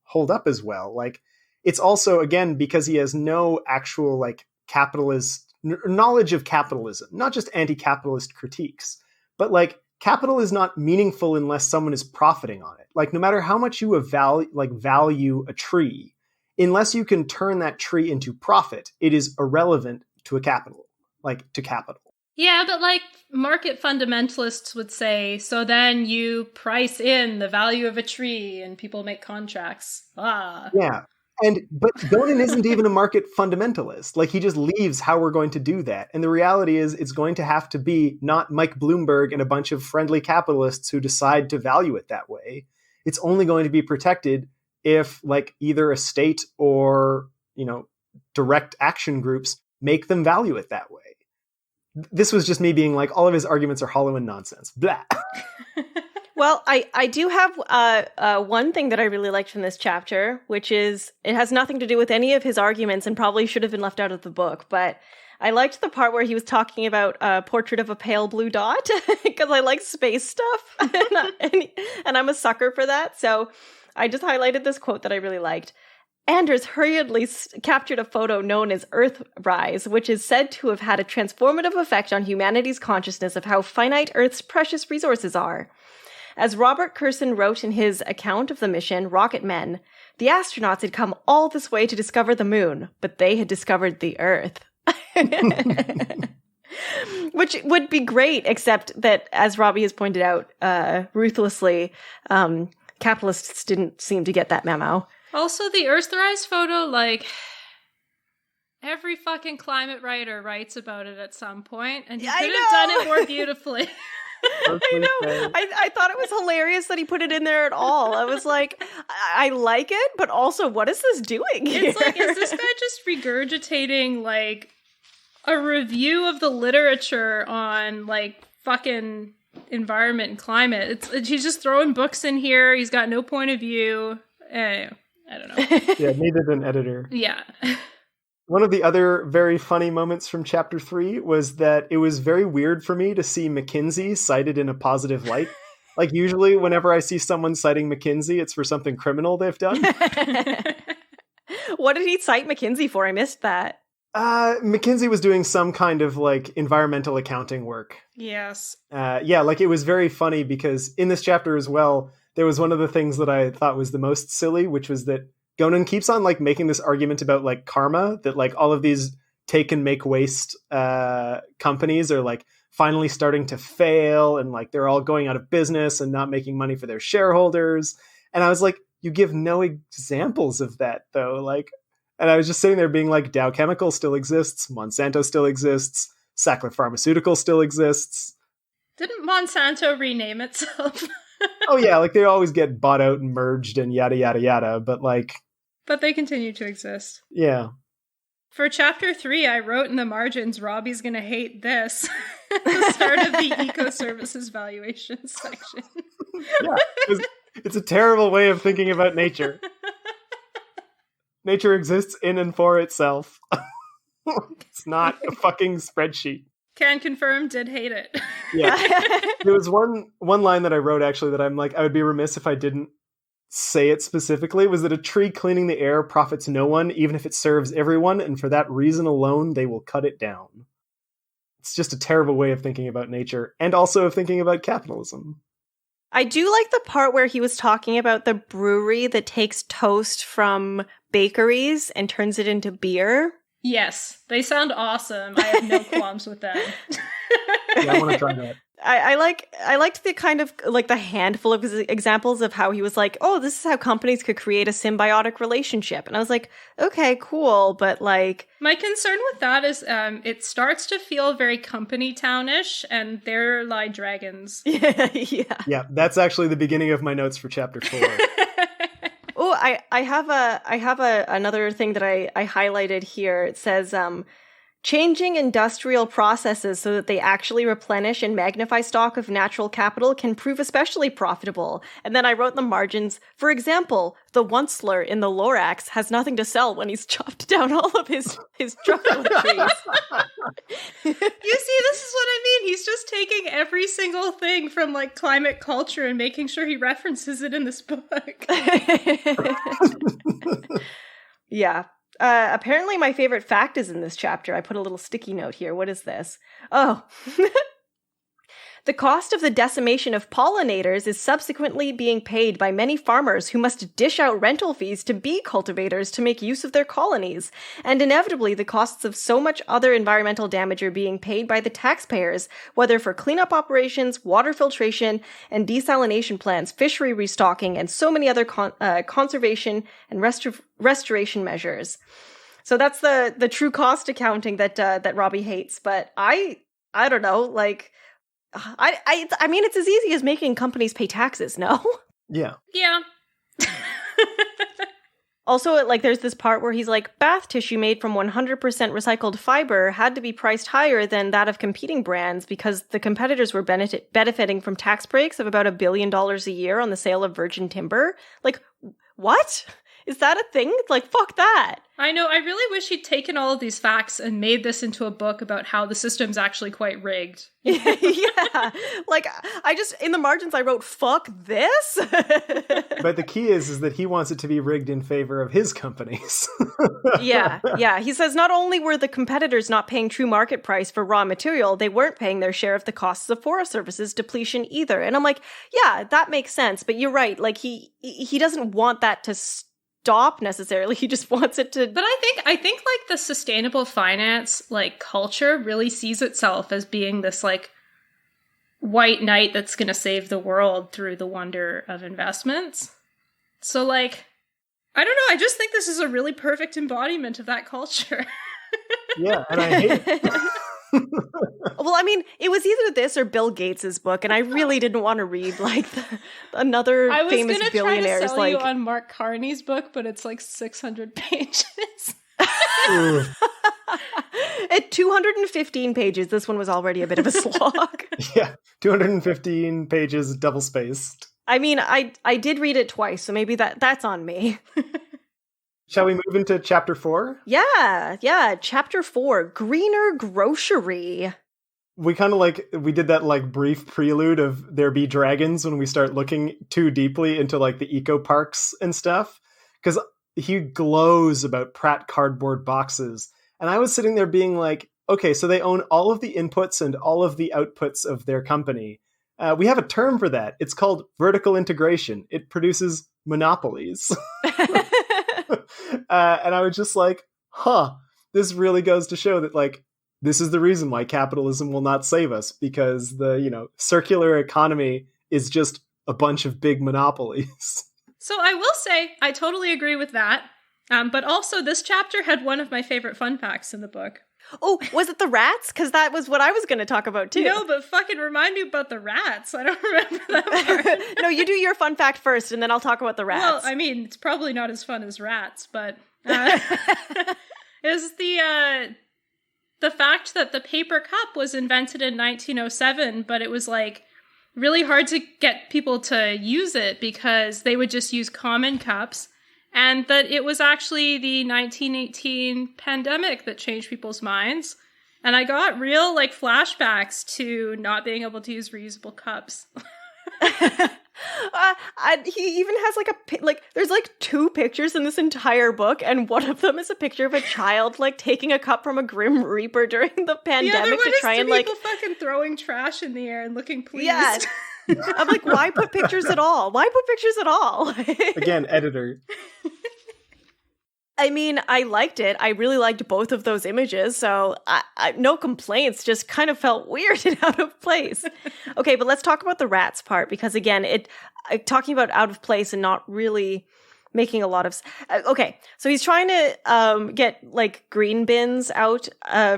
hold up as well. Like it's also, again, because he has no actual like capitalist knowledge of capitalism, not just anti-capitalist critiques, but like capital is not meaningful unless someone is profiting on it. Like no matter how much you value a tree, unless you can turn that tree into profit, it is irrelevant to capital. Yeah, but like market fundamentalists would say, so then you price in the value of a tree and people make contracts. Yeah. But Gonen isn't even a market fundamentalist. Like he just leaves how we're going to do that. And the reality is it's going to have to be not Mike Bloomberg and a bunch of friendly capitalists who decide to value it that way. It's only going to be protected if like either a state or, you know, direct action groups make them value it that way. This was just me being like, all of his arguments are hollow and nonsense. Blah. Well, I do have one thing that I really liked from this chapter, which is it has nothing to do with any of his arguments and probably should have been left out of the book, but I liked the part where he was talking about a portrait of a pale blue dot because I like space stuff and I'm a sucker for that. So I just highlighted this quote that I really liked. Anders hurriedly captured a photo known as Earthrise, which is said to have had a transformative effect on humanity's consciousness of how finite Earth's precious resources are. As Robert Kurson wrote in his account of the mission, Rocket Men, the astronauts had come all this way to discover the moon, but they had discovered the Earth. Which would be great, except that, as Robbie has pointed out ruthlessly, capitalists didn't seem to get that memo. Also, the Earthrise photo, like, every fucking climate writer writes about it at some point, and he could have done it more beautifully. I know. I thought it was hilarious that he put it in there at all. I was like, I like it, but also, what is this doing here? It's like, is this guy just regurgitating, like, a review of the literature on, like, fucking environment and climate? He's just throwing books in here. He's got no point of view. I don't know. Yeah, needed an editor. Yeah. One of the other very funny moments from chapter 3 was that it was very weird for me to see McKinsey cited in a positive light. Like, usually whenever I see someone citing McKinsey, it's for something criminal they've done. What did he cite McKinsey for? I missed that. McKinsey was doing some kind of, like, environmental accounting work. Yes. Yeah, like, it was very funny because in this chapter as well, there was one of the things that I thought was the most silly, which was that Gonen keeps on, like, making this argument about, like, karma, that, like, all of these take and make waste companies are, like, finally starting to fail, and, like, they're all going out of business and not making money for their shareholders. And I was like, you give no examples of that, though. Like, and I was just sitting there being like, Dow Chemical still exists, Monsanto still exists, Sackler Pharmaceutical still exists. Didn't Monsanto rename itself? Oh yeah, like, they always get bought out and merged and yada yada yada, but like... But they continue to exist. Yeah. For chapter 3, I wrote in the margins, Robbie's gonna hate this. At the start of the eco-services valuation section. Yeah, it's a terrible way of thinking about nature. Nature exists in and for itself. It's not a fucking spreadsheet. Can confirm, did hate it. Yeah. There was one line that I wrote, actually, that I'm like, I would be remiss if I didn't say it specifically, was that a tree cleaning the air profits no one, even if it serves everyone, and for that reason alone, they will cut it down. It's just a terrible way of thinking about nature, and also of thinking about capitalism. I do like the part where he was talking about the brewery that takes toast from bakeries and turns it into beer. Yes, they sound awesome. I have no qualms with them. Yeah, I want to try that. I liked the kind of, like, the handful of examples of how he was like, oh, this is how companies could create a symbiotic relationship. And I was like, okay, cool, but like... My concern with that is it starts to feel very company townish, and there lie dragons. Yeah. Yeah, that's actually the beginning of my notes for chapter 4. Oh, I have another thing that I highlighted here. It says, changing industrial processes so that they actually replenish and magnify stock of natural capital can prove especially profitable. And then I wrote in the margins, for example, the Onceler in the Lorax has nothing to sell when he's chopped down all of his truffle trees. You see, this is what I mean. He's just taking every single thing from, like, climate culture and making sure he references it in this book. Yeah. Apparently my favorite fact is in this chapter. I put a little sticky note here. What is this? Oh. The cost of the decimation of pollinators is subsequently being paid by many farmers who must dish out rental fees to bee cultivators to make use of their colonies. And inevitably, the costs of so much other environmental damage are being paid by the taxpayers, whether for cleanup operations, water filtration and desalination plants, fishery restocking, and so many other conservation and restoration measures. So that's the true cost accounting that Robbie hates. But I don't know, like... I mean, it's as easy as making companies pay taxes, no? Yeah. Yeah. Also, like, there's this part where he's like, bath tissue made from 100% recycled fiber had to be priced higher than that of competing brands because the competitors were benefiting from tax breaks of about $1 billion a year on the sale of virgin timber. Like, what? Is that a thing? Like, fuck that. I know. I really wish he'd taken all of these facts and made this into a book about how the system's actually quite rigged. Yeah. Like, I just, in the margins, I wrote, fuck this. But the key is that he wants it to be rigged in favor of his companies. Yeah. He says not only were the competitors not paying true market price for raw material, they weren't paying their share of the costs of Forest Service's depletion either. And I'm like, yeah, that makes sense. But you're right. Like, he doesn't want that to stop necessarily. He just wants it to. But I think like the sustainable finance like culture really sees itself as being this like white knight that's going to save the world through the wonder of investments. So like, I don't know. I just think this is a really perfect embodiment of that culture. Yeah, and I hate it. Well, I mean, it was either this or Bill Gates's book, and I really didn't want to read like another famous billionaire's. I was going to try to sell like you on Mark Carney's book, but it's like 600 pages. At 215 pages, this one was already a bit of a slog. Yeah, 215 pages, double spaced. I mean, I did read it twice, so maybe that's on me. Shall we move into chapter 4? Yeah. Chapter 4, Greener Grocery. We kind of we did that like brief prelude of there be dragons when we start looking too deeply into like the eco parks and stuff. Because he glows about Pratt cardboard boxes. And I was sitting there being like, okay, so they own all of the inputs and all of the outputs of their company. We have a term for that. It's called vertical integration. It produces monopolies. And I was just like, this really goes to show that like, this is the reason why capitalism will not save us, because the, circular economy is just a bunch of big monopolies. So I will say, I totally agree with that. But also this chapter had one of my favorite fun facts in the book. Oh, was it the rats? Because that was what I was going to talk about too. No, but fucking remind me about the rats. I don't remember that part. No, you do your fun fact first, and then I'll talk about the rats. Well, I mean, it's probably not as fun as rats, but is the fact that the paper cup was invented in 1907, but it was like really hard to get people to use it because they would just use common cups. And that it was actually the 1918 pandemic that changed people's minds. And I got real, flashbacks to not being able to use reusable cups. He even has, there's, 2 pictures in this entire book, and one of them is a picture of a child, taking a cup from a Grim Reaper during the pandemic to try and, people fucking throwing trash in the air and looking pleased. Yeah. I'm like, why put pictures at all? Again, editor. I mean, I liked it. I really liked both of those images, so I no complaints, just kind of felt weird and out of place. Okay, but let's talk about the rats part, because again, talking about out of place and not really making a lot of... Okay, so he's trying to get, green bins out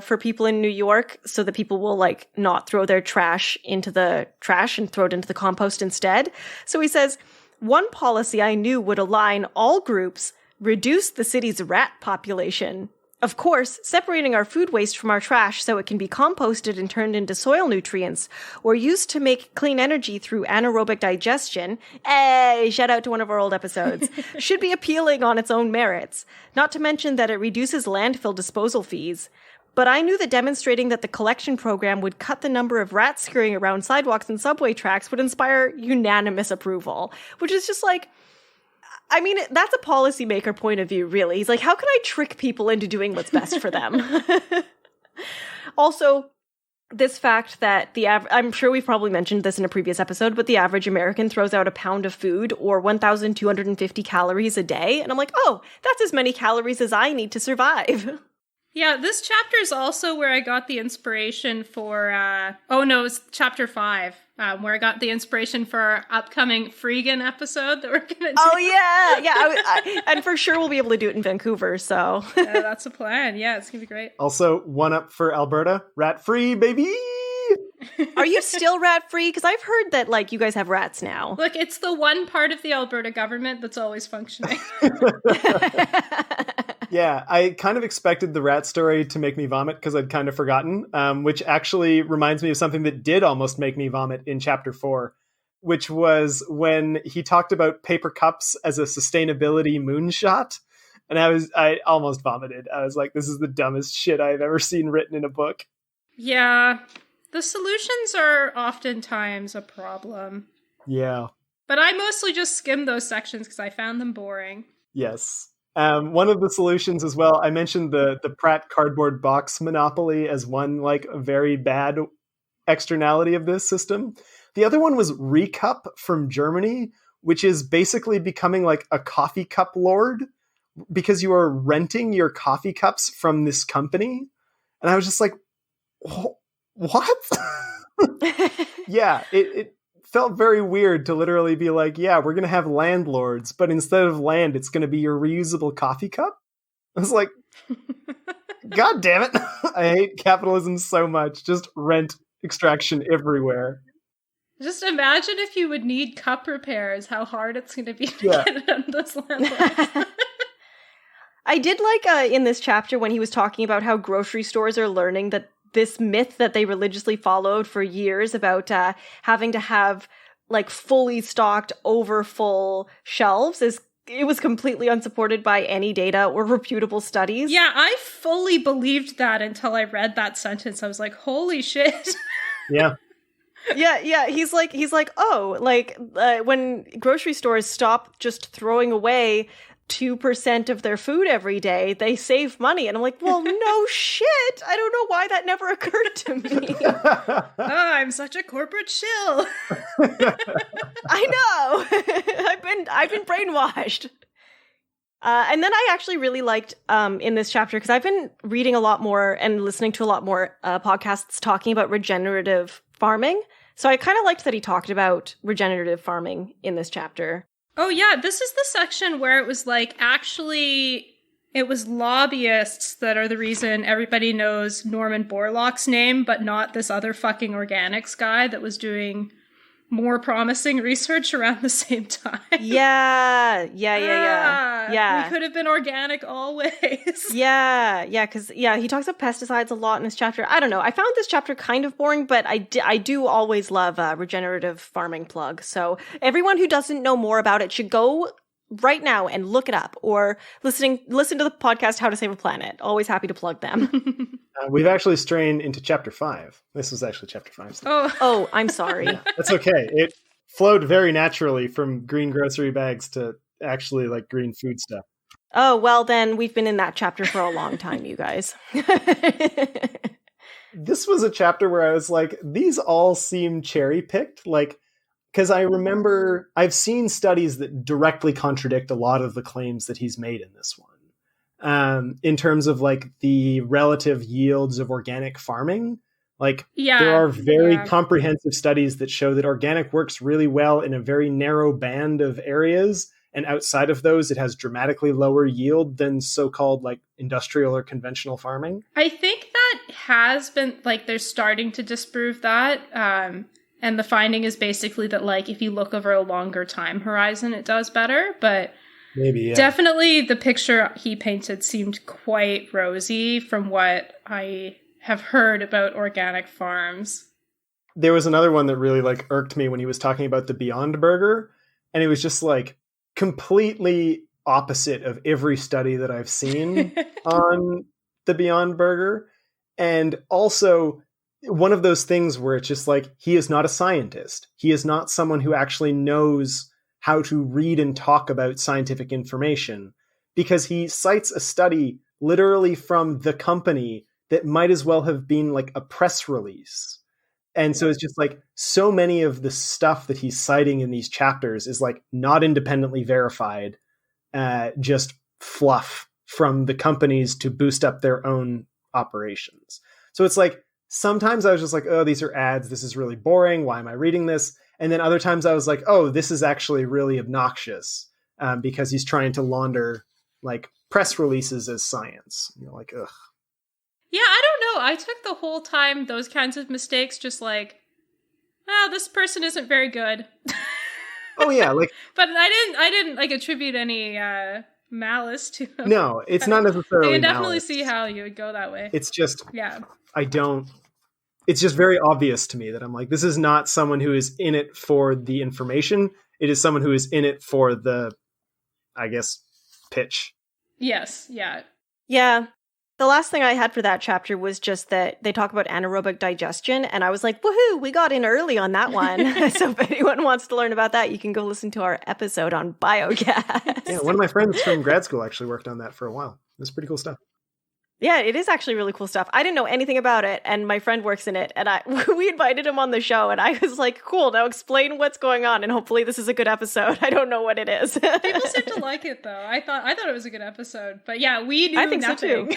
for people in New York so that people will, not throw their trash into the trash and throw it into the compost instead. So he says, one policy I knew would align all groups, reduce the city's rat population. Of course, separating our food waste from our trash so it can be composted and turned into soil nutrients, or used to make clean energy through anaerobic digestion, shout out to one of our old episodes, should be appealing on its own merits. Not to mention that it reduces landfill disposal fees. But I knew that demonstrating that the collection program would cut the number of rats scurrying around sidewalks and subway tracks would inspire unanimous approval, which is just I mean, that's a policymaker point of view, really. He's like, how can I trick people into doing what's best for them? Also, this fact that I'm sure we've probably mentioned this in a previous episode, but the average American throws out a pound of food or 1,250 calories a day. And I'm like, oh, that's as many calories as I need to survive. Yeah, this chapter is also where I got the inspiration for, it's chapter 5, where I got the inspiration for our upcoming Freegan episode that we're going to do. Oh, yeah. And for sure we'll be able to do it in Vancouver, so. Yeah, that's the plan. Yeah, it's going to be great. Also, one up for Alberta. Rat-free, baby! Are you still rat-free? Because I've heard that, like, you guys have rats now. Look, it's the one part of the Alberta government that's always functioning. Yeah, I kind of expected the rat story to make me vomit because I'd kind of forgotten, which actually reminds me of something that did almost make me vomit in chapter 4, which was when he talked about paper cups as a sustainability moonshot. And I almost vomited. I was like, this is the dumbest shit I've ever seen written in a book. Yeah, the solutions are oftentimes a problem. Yeah. But I mostly just skimmed those sections because I found them boring. Yes. One of the solutions as well, I mentioned the Pratt cardboard box monopoly as one like very bad externality of this system. The other one was Recup from Germany, which is basically becoming like a coffee cup lord because you are renting your coffee cups from this company. And I was just like, what? Yeah, it felt very weird to literally be like, yeah, we're going to have landlords, but instead of land, it's going to be your reusable coffee cup. I was like, God damn it. I hate capitalism so much. Just rent extraction everywhere. Just imagine if you would need cup repairs, how hard it's going to be to get it on those landlords. I did like in this chapter when he was talking about how grocery stores are learning that this myth that they religiously followed for years about having to have like fully stocked, overfull shelves it was completely unsupported by any data or reputable studies. Yeah, I fully believed that until I read that sentence. I was like, holy shit. Yeah. Yeah. He's like, oh, like when grocery stores stop just throwing away 2% of their food every day, they save money. And I'm like, well, no shit. I don't know why that never occurred to me. Oh, I'm such a corporate shill. I know. I've been brainwashed. And then I actually really liked in this chapter, because I've been reading a lot more and listening to a lot more podcasts talking about regenerative farming. So I kind of liked that he talked about regenerative farming in this chapter. Oh, yeah, this is the section where it was like, actually, it was lobbyists that are the reason everybody knows Norman Borlaug's name, but not this other fucking organics guy that was doing more promising research around the same time. Yeah. We could have been organic always. Yeah, because he talks about pesticides a lot in this chapter. I don't know. I found this chapter kind of boring, but I do always love regenerative farming plug. So everyone who doesn't know more about it should go right now and look it up, or listen to the podcast How to Save a Planet. Always happy to plug them. We've actually strayed into chapter 5. This was actually chapter 5. So. Oh, I'm sorry. Yeah, that's okay. It flowed very naturally from green grocery bags to actually like green food stuff. Oh, well then we've been in that chapter for a long time, you guys. This was a chapter where I was like, these all seem cherry picked, like, because I remember I've seen studies that directly contradict a lot of the claims that he's made in this one. In terms of like the relative yields of organic farming, like there are very comprehensive studies that show that organic works really well in a very narrow band of areas. And outside of those, it has dramatically lower yield than so-called like industrial or conventional farming. I think that has been like, they're starting to disprove that. And the finding is basically that, like, if you look over a longer time horizon, it does better. But maybe, definitely the picture he painted seemed quite rosy from what I have heard about organic farms. There was another one that really, like, irked me when he was talking about the Beyond Burger. And it was just, like, completely opposite of every study that I've seen on the Beyond Burger. And also one of those things where it's just like, he is not a scientist. He is not someone who actually knows how to read and talk about scientific information, because he cites a study literally from the company that might as well have been like a press release. And so it's just like, so many of the stuff that he's citing in these chapters is like not independently verified, just fluff from the companies to boost up their own operations. So it's like, sometimes I was just like, oh, these are ads. This is really boring. Why am I reading this? And then other times I was like, oh, this is actually really obnoxious because he's trying to launder like press releases as science. Like, ugh. Yeah, I don't know. I took the whole time those kinds of mistakes just like oh, this person isn't very good. Oh yeah, like, but I didn't like attribute any malice to him. no, it's not necessarily I can definitely malice. see how you would go that way. It's just, yeah. It's just very obvious to me that I'm like, this is not someone who is in it for the information. It is someone who is in it for the, I guess, pitch. Yes, yeah. Yeah. The last thing I had for that chapter was just that they talk about anaerobic digestion, and I was like, woohoo, we got in early on that one. So if anyone wants to learn about that, you can go listen to our episode on biogas. Yeah, one of my friends from grad school actually worked on that for a while. It was pretty cool stuff. Yeah, it is actually really cool stuff. I didn't know anything about it, and my friend works in it, and we invited him on the show, and I was like, cool, now explain what's going on, and hopefully this is a good episode. I don't know what it is. People seem to like it, though. I thought it was a good episode. But yeah, we knew nothing. So too.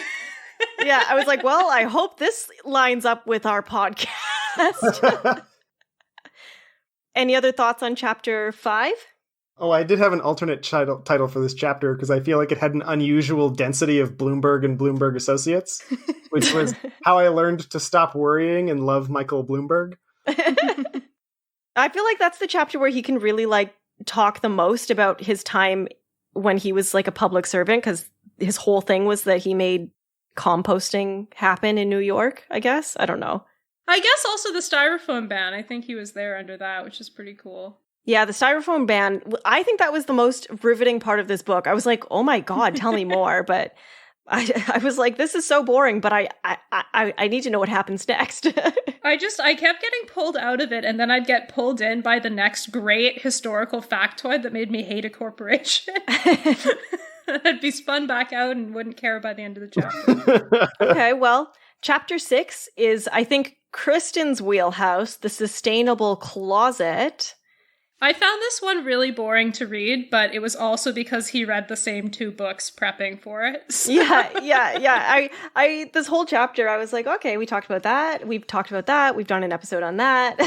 Yeah, I was like, well, I hope this lines up with our podcast. Any other thoughts on chapter 5? Oh, I did have an alternate title for this chapter because I feel like it had an unusual density of Bloomberg and Bloomberg Associates, which was how I learned to stop worrying and love Michael Bloomberg. I feel like that's the chapter where he can really like talk the most about his time when he was like a public servant, because his whole thing was that he made composting happen in New York, I guess. I don't know. I guess also the styrofoam ban. I think he was there under that, which is pretty cool. Yeah, the styrofoam ban, I think that was the most riveting part of this book. I was like, oh my God, tell me more. But I was like, this is so boring, but I need to know what happens next. I kept getting pulled out of it, and then I'd get pulled in by the next great historical factoid that made me hate a corporation. I'd be spun back out and wouldn't care by the end of the chapter. Okay, well, chapter 6 is, I think, Kristen's wheelhouse, the sustainable closet. I found this one really boring to read, but it was also because he read the same 2 books prepping for it. So. Yeah. I this whole chapter, I was like, okay, we talked about that. We've talked about that. We've done an episode on that.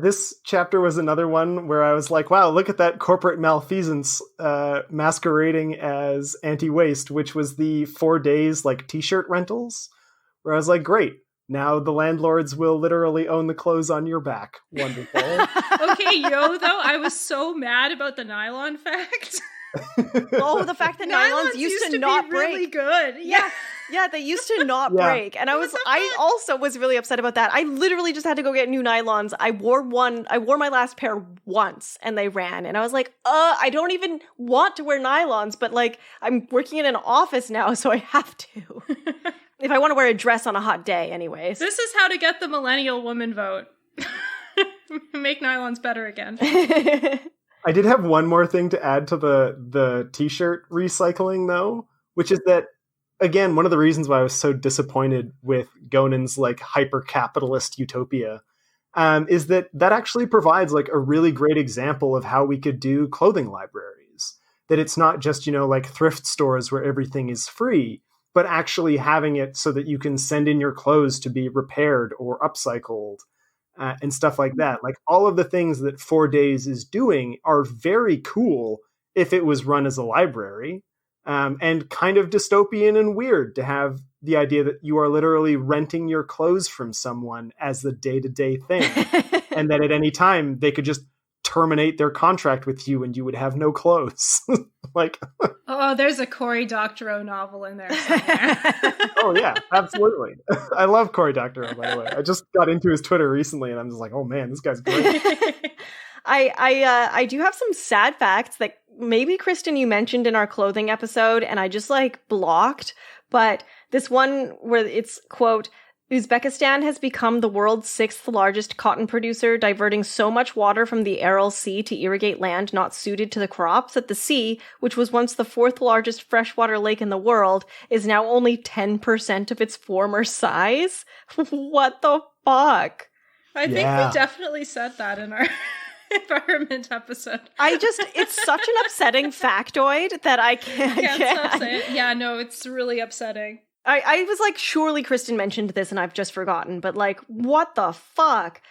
This chapter was another one where I was like, wow, look at that corporate malfeasance masquerading as anti-waste, which was the 4 days like t-shirt rentals, where I was like, great. Now the landlords will literally own the clothes on your back. Wonderful. Okay, though, I was so mad about the nylon fact. Oh, the fact that nylons used to not be break. Really good. Yeah, they used to not break. And I also was really upset about that. I literally just had to go get new nylons. I wore my last pair once and they ran. And I was like, I don't even want to wear nylons, but like I'm working in an office now, so I have to. If I want to wear a dress on a hot day, anyways. This is how to get the millennial woman vote. Make nylons better again. I did have one more thing to add to the t-shirt recycling, though, which is that, again, one of the reasons why I was so disappointed with Gonen's like hyper-capitalist utopia is that actually provides like a really great example of how we could do clothing libraries. That it's not just, like thrift stores where everything is free, but actually having it so that you can send in your clothes to be repaired or upcycled and stuff like that. Like all of the things that 4 Days is doing are very cool if it was run as a library, and kind of dystopian and weird to have the idea that you are literally renting your clothes from someone as the day-to-day thing. And that at any time they could just terminate their contract with you and you would have no clothes. Like, oh, there's a Cory Doctorow novel in there somewhere. Oh yeah, absolutely. I love Cory Doctorow, by the way. I just got into his Twitter recently and I'm just like, oh man, this guy's great. I do have some sad facts that maybe, Kristen, you mentioned in our clothing episode and I just like blocked, but this one where it's, quote, Uzbekistan has become the world's 6th largest cotton producer, diverting so much water from the Aral Sea to irrigate land not suited to the crops that the sea, which was once the 4th largest freshwater lake in the world, is now only 10% of its former size. What the fuck? I think we definitely said that in our environment episode. It's such an upsetting factoid that I can't stop saying it. Yeah, no, it's really upsetting. I was like, surely Kristen mentioned this and I've just forgotten, but like, what the fuck?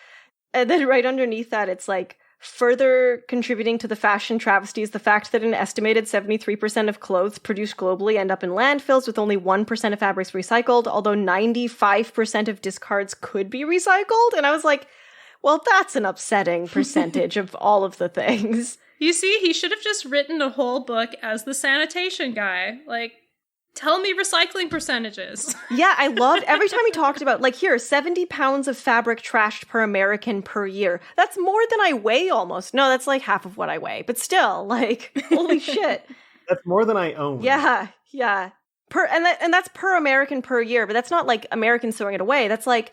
And then right underneath that, it's like, Further contributing to the fashion travesty is the fact that an estimated 73% of clothes produced globally end up in landfills, with only 1% of fabrics recycled, although 95% of discards could be recycled. And I was like, well, that's an upsetting percentage of all of the things. You see, he should have just written a whole book as the sanitation guy. Like, tell me recycling percentages. Yeah, I loved every time he talked about, like, here, 70 pounds of fabric trashed per American per year. That's more than I weigh almost. No, that's like half of what I weigh. But still, like, holy shit. That's more than I own. Yeah. And that's per American per year, but that's not like Americans throwing it away. That's like,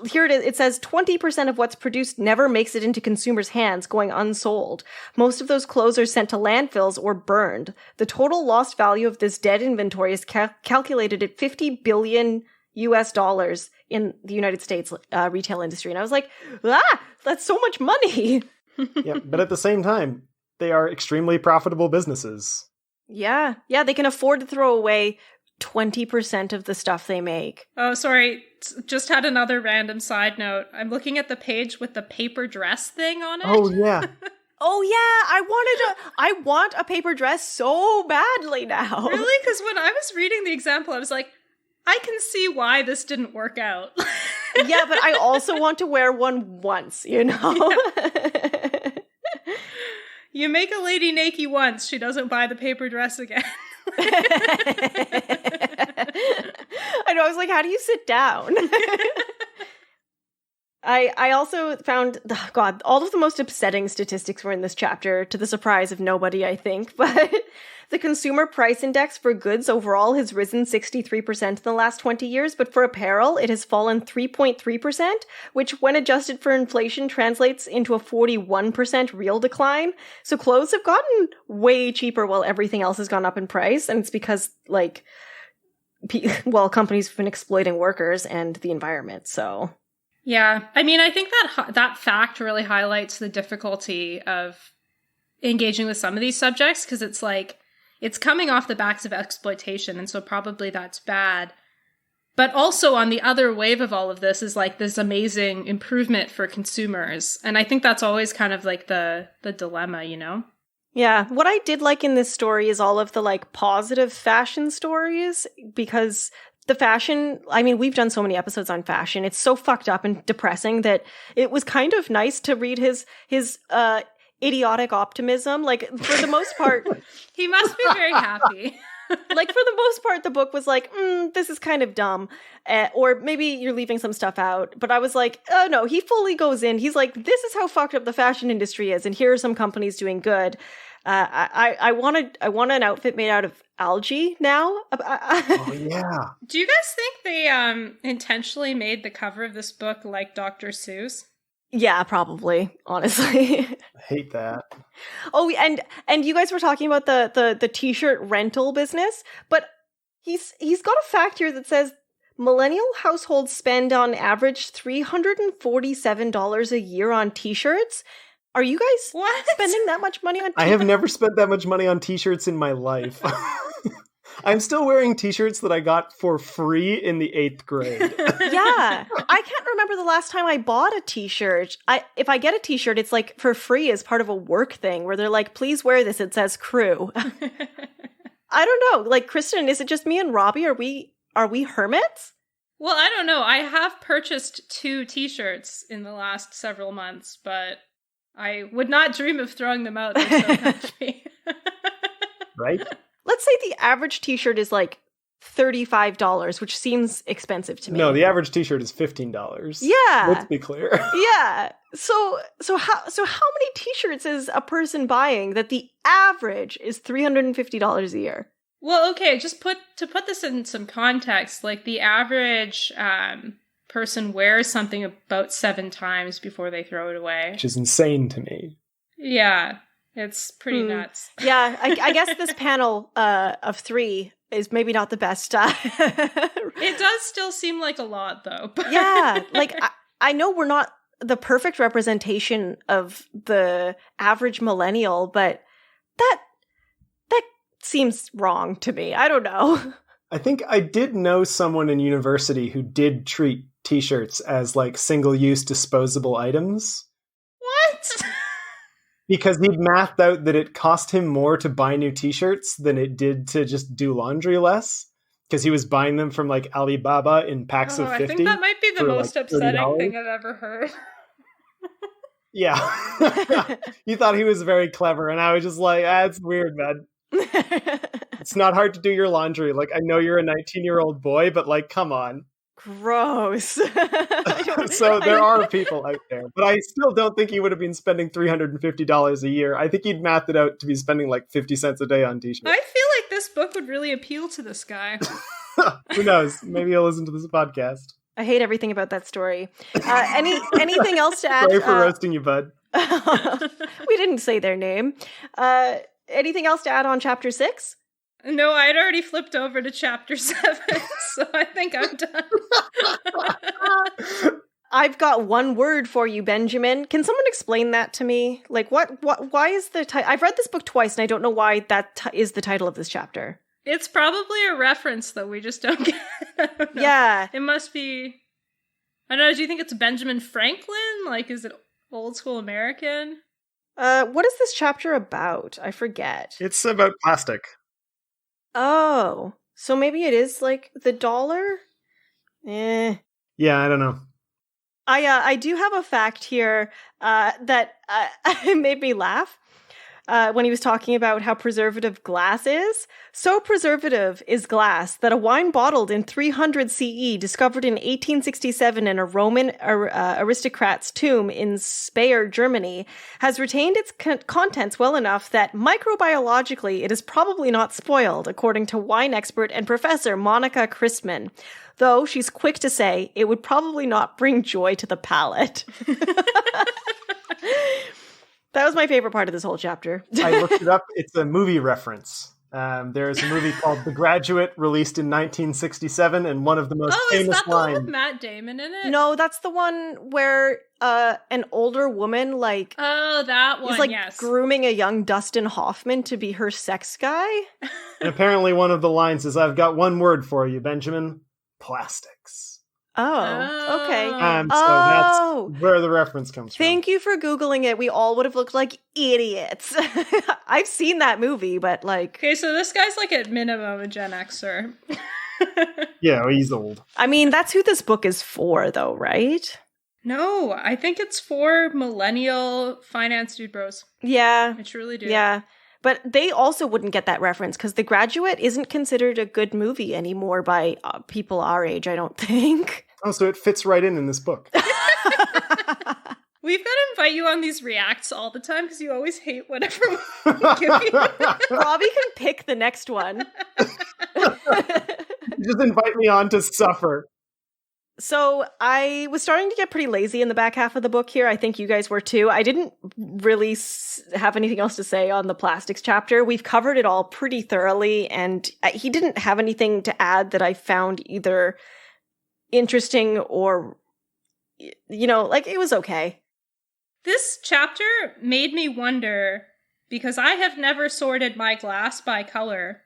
here it is. It says 20% of what's produced never makes it into consumers' hands, going unsold. Most of those clothes are sent to landfills or burned. The total lost value of this dead inventory is calculated at $50 billion US in the United States retail industry. And I was like, that's so much money. Yeah, but at the same time, they are extremely profitable businesses. Yeah, they can afford to throw away 20% of the stuff they make. Oh, sorry. Just had another random side note. I'm looking at the page with the paper dress thing on it. Oh, yeah. Oh, yeah. I want a paper dress so badly now. Really? Because when I was reading the example, I was like, I can see why this didn't work out. Yeah, but I also want to wear one once, you know? Yeah. You make a lady naked once, she doesn't buy the paper dress again. I know, I was like, how do you sit down? I also found, God, all of the most upsetting statistics were in this chapter, to the surprise of nobody, I think. But the consumer price index for goods overall has risen 63% in the last 20 years, but for apparel, it has fallen 3.3%, which, when adjusted for inflation, translates into a 41% real decline. So clothes have gotten way cheaper while everything else has gone up in price, and it's because, like, companies have been exploiting workers and the environment, so... Yeah, I mean, I think that fact really highlights the difficulty of engaging with some of these subjects, because it's like, it's coming off the backs of exploitation, and so probably that's bad. But also on the other wave of all of this is like this amazing improvement for consumers. And I think that's always kind of like the dilemma, you know? Yeah, what I did like in this story is all of the like positive fashion stories, because the fashion, I mean, we've done so many episodes on fashion. It's so fucked up and depressing that it was kind of nice to read his idiotic optimism. Like, for the most part... He must be very happy. Like, for the most part, the book was like, this is kind of dumb. Or maybe you're leaving some stuff out. But I was like, oh no, he fully goes in. He's like, this is how fucked up the fashion industry is, and here are some companies doing good. I want an outfit made out of algae now. Oh, yeah. Do you guys think they intentionally made the cover of this book like Dr. Seuss? Yeah, probably, honestly. I hate that. Oh, and you guys were talking about the t-shirt rental business, but he's got a fact here that says millennial households spend on average $347 a year on t-shirts. Are you guys spending that much money on t-shirts? I have never spent that much money on t-shirts in my life. I'm still wearing t-shirts that I got for free in the 8th grade. Yeah. I can't remember the last time I bought a t-shirt. If I get a t-shirt, it's like for free as part of a work thing where they're like, please wear this. It says crew. I don't know. Like, Kristen, is it just me and Robbie? Are we hermits? Well, I don't know. I have purchased 2 t-shirts in the last several months, but I would not dream of throwing them out. They're so comfy. Right? Let's say the average t-shirt is like $35, which seems expensive to me. No, the average t-shirt is $15. Yeah. Let's be clear. Yeah. So how many t-shirts is a person buying that the average is $350 a year? Well, okay, just put this in some context, like the average person wears something about 7 times before they throw it away. Which is insane to me. Yeah. It's pretty nuts. Yeah, I guess this panel of 3 is maybe not the best. It does still seem like a lot, though. Yeah, like, I know we're not the perfect representation of the average millennial, but that seems wrong to me. I don't know. I think I did know someone in university who did treat t-shirts as, like, single-use disposable items. What? because he'd mathed out that it cost him more to buy new t-shirts than it did to just do laundry less. Because he was buying them from like Alibaba in packs of 50. I think that might be the most like upsetting $30. thing I've ever heard. Yeah. He thought he was very clever, and I was just like, it's weird, man. It's not hard to do your laundry. Like, I know you're a 19-year-old boy, but like, come on. Gross. So there are people out there, but I still don't think he would have been spending $350 a year. I think he'd math it out to be spending like 50 cents a day on t-shirts. I feel like this book would really appeal to this guy. Who knows? Maybe he'll listen to this podcast. I hate everything about that story. Anything else to add? Sorry for roasting you, bud. We didn't say their name. Anything else to add on chapter 6? No, I'd already flipped over to chapter 7, so I think I'm done. I've got one word for you, Benjamin. Can someone explain that to me? Like, why is the title? I've read this book twice, and I don't know why that is the title of this chapter. It's probably a reference that we just don't get. Yeah. It must be... I don't know, do you think it's Benjamin Franklin? Like, is it old school American? What is this chapter about? I forget. It's about plastic. Oh, so maybe it is like the dollar? Yeah, I don't know. I do have a fact here that made me laugh when he was talking about how preservative glass is. So preservative is glass that a wine bottled in 300 CE, discovered in 1867 in a Roman aristocrat's tomb in Beyer, Germany, has retained its contents well enough that microbiologically it is probably not spoiled, according to wine expert and professor Monica Christman. Though she's quick to say it would probably not bring joy to the palate. That was my favorite part of this whole chapter. I looked it up. It's a movie reference. There's a movie called The Graduate, released in 1967, and one of the most famous is that the lines. one with Matt Damon in it? No, that's the one where an older woman like that one, is like yes. grooming a young Dustin Hoffman to be her sex guy. And apparently one of the lines is, "I've got one word for you, Benjamin. Plastics." Oh, okay. So that's where the reference comes from. Thank you for Googling it. We all would have looked like idiots. I've seen that movie, but like... Okay, so this guy's like at minimum a Gen Xer. Yeah, well, he's old. I mean, that's who this book is for, though, right? No, I think it's for millennial finance dude bros. Yeah. I truly do. Yeah. But they also wouldn't get that reference because The Graduate isn't considered a good movie anymore by people our age, I don't think. Oh, so it fits right in this book. We've got to invite you on these reacts all the time because you always hate whatever we give you. Robbie can pick the next one. Just invite me on to suffer. So I was starting to get pretty lazy in the back half of the book here. I think you guys were too. I didn't really have anything else to say on the plastics chapter. We've covered it all pretty thoroughly, and he didn't have anything to add that I found either interesting or, like it was okay. This chapter made me wonder, because I have never sorted my glass by color.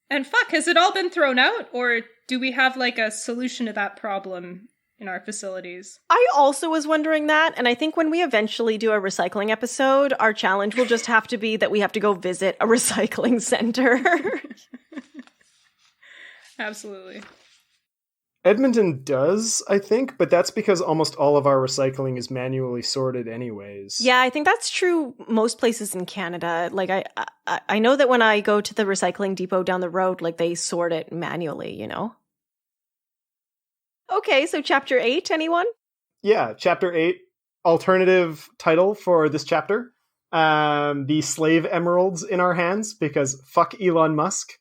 And fuck, has it all been thrown out? Or do we have like a solution to that problem in our facilities? I also was wondering that. And I think when we eventually do a recycling episode, our challenge will just have to be that we have to go visit a recycling center. Absolutely. Edmonton does, I think, but that's because almost all of our recycling is manually sorted anyways. Yeah, I think that's true most places in Canada. Like, I know that when I go to the recycling depot down the road, like, they sort it manually, Okay, so chapter 8, anyone? Yeah, chapter 8, alternative title for this chapter. The slave emeralds in our hands, because fuck Elon Musk.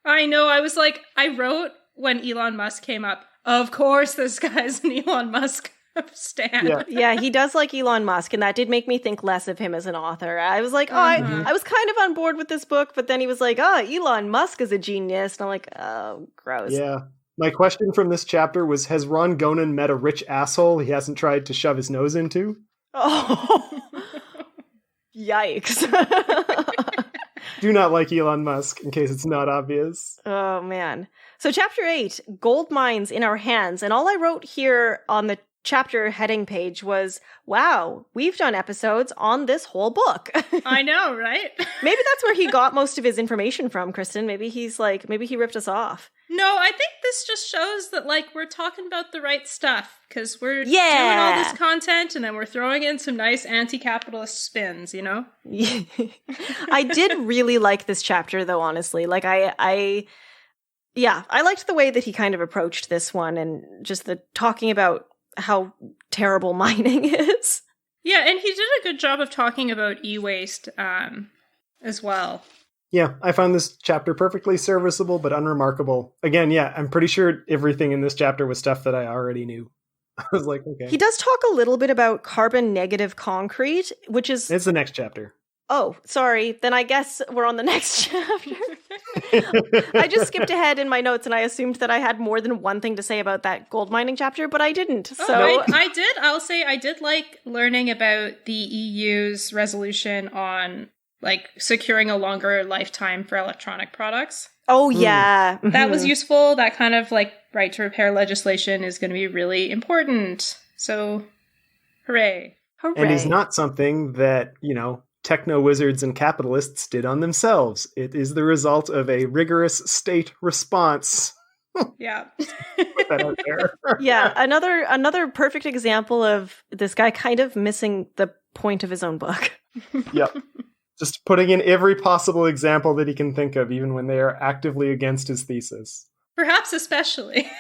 I know, I wrote when Elon Musk came up, of course this guy's an Elon Musk stan. Yeah, he does like Elon Musk, and that did make me think less of him as an author. I was like, I was kind of on board with this book, but then he was like, Elon Musk is a genius. And I'm like, oh, gross. Yeah. My question from this chapter was, has Ron Gonen met a rich asshole he hasn't tried to shove his nose into? Oh, yikes. Do not like Elon Musk, in case it's not obvious. Oh, man. So chapter 8, gold mines in our hands. And all I wrote here on the chapter heading page was, wow, we've done episodes on this whole book. I know, right? Maybe that's where he got most of his information from, Kristen. Maybe he ripped us off. No, I think this just shows that, like, we're talking about the right stuff, because we're doing all this content, and then we're throwing in some nice anti-capitalist spins, you know? I did really like this chapter, though, honestly. Like, I liked the way that he kind of approached this one, and just the talking about how terrible mining is. Yeah, and he did a good job of talking about e-waste as well. Yeah, I found this chapter perfectly serviceable but unremarkable. Again, yeah, I'm pretty sure everything in this chapter was stuff that I already knew. I was like, okay. He does talk a little bit about carbon negative concrete, which is... It's the next chapter. Oh, sorry. Then I guess we're on the next chapter. I just skipped ahead in my notes and I assumed that I had more than one thing to say about that gold mining chapter, but I didn't. So I did. I'll say I did like learning about the EU's resolution on like securing a longer lifetime for electronic products. Oh, yeah. Mm-hmm. That was useful. That kind of like right to repair legislation is going to be really important. So, hooray. Hooray. And is not something that, you know, techno wizards and capitalists did on themselves. It is the result of a rigorous state response. Yeah. Put that out there. Yeah, another perfect example of this guy kind of missing the point of his own book. Yep. Just putting in every possible example that he can think of, even when they are actively against his thesis. Perhaps especially.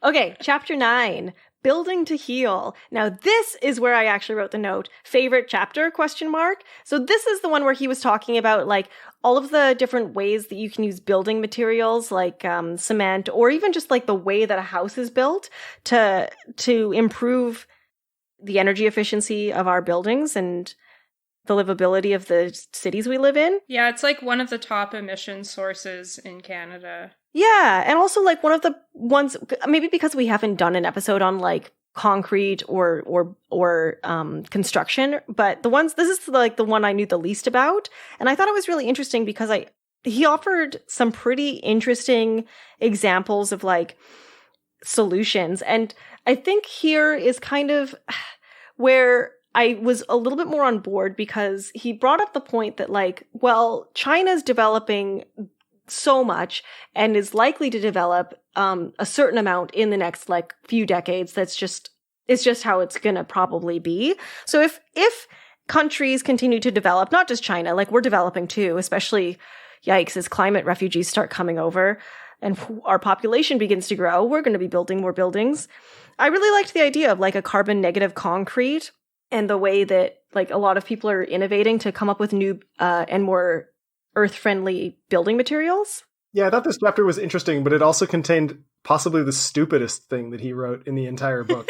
Okay, chapter 9, Building to Heal. Now, this is where I actually wrote the note, favorite chapter, ? So this is the one where he was talking about, like, all of the different ways that you can use building materials, like cement, or even just, like, the way that a house is built to improve the energy efficiency of our buildings and the livability of the cities we live in. Yeah, it's like one of the top emission sources in Canada. Yeah, and also like one of the ones, maybe because we haven't done an episode on like concrete or construction, but this is like the one I knew the least about, and I thought it was really interesting because he offered some pretty interesting examples of like solutions, and I think here is kind of where I was a little bit more on board because he brought up the point that like, well, China's developing so much and is likely to develop a certain amount in the next like few decades. It's just how it's going to probably be. So if countries continue to develop, not just China, like we're developing too, especially yikes, as climate refugees start coming over and our population begins to grow, we're going to be building more buildings. I really liked the idea of like a carbon negative concrete and the way that like a lot of people are innovating to come up with new and more earth-friendly building materials. Yeah, I thought this chapter was interesting, but it also contained possibly the stupidest thing that he wrote in the entire book.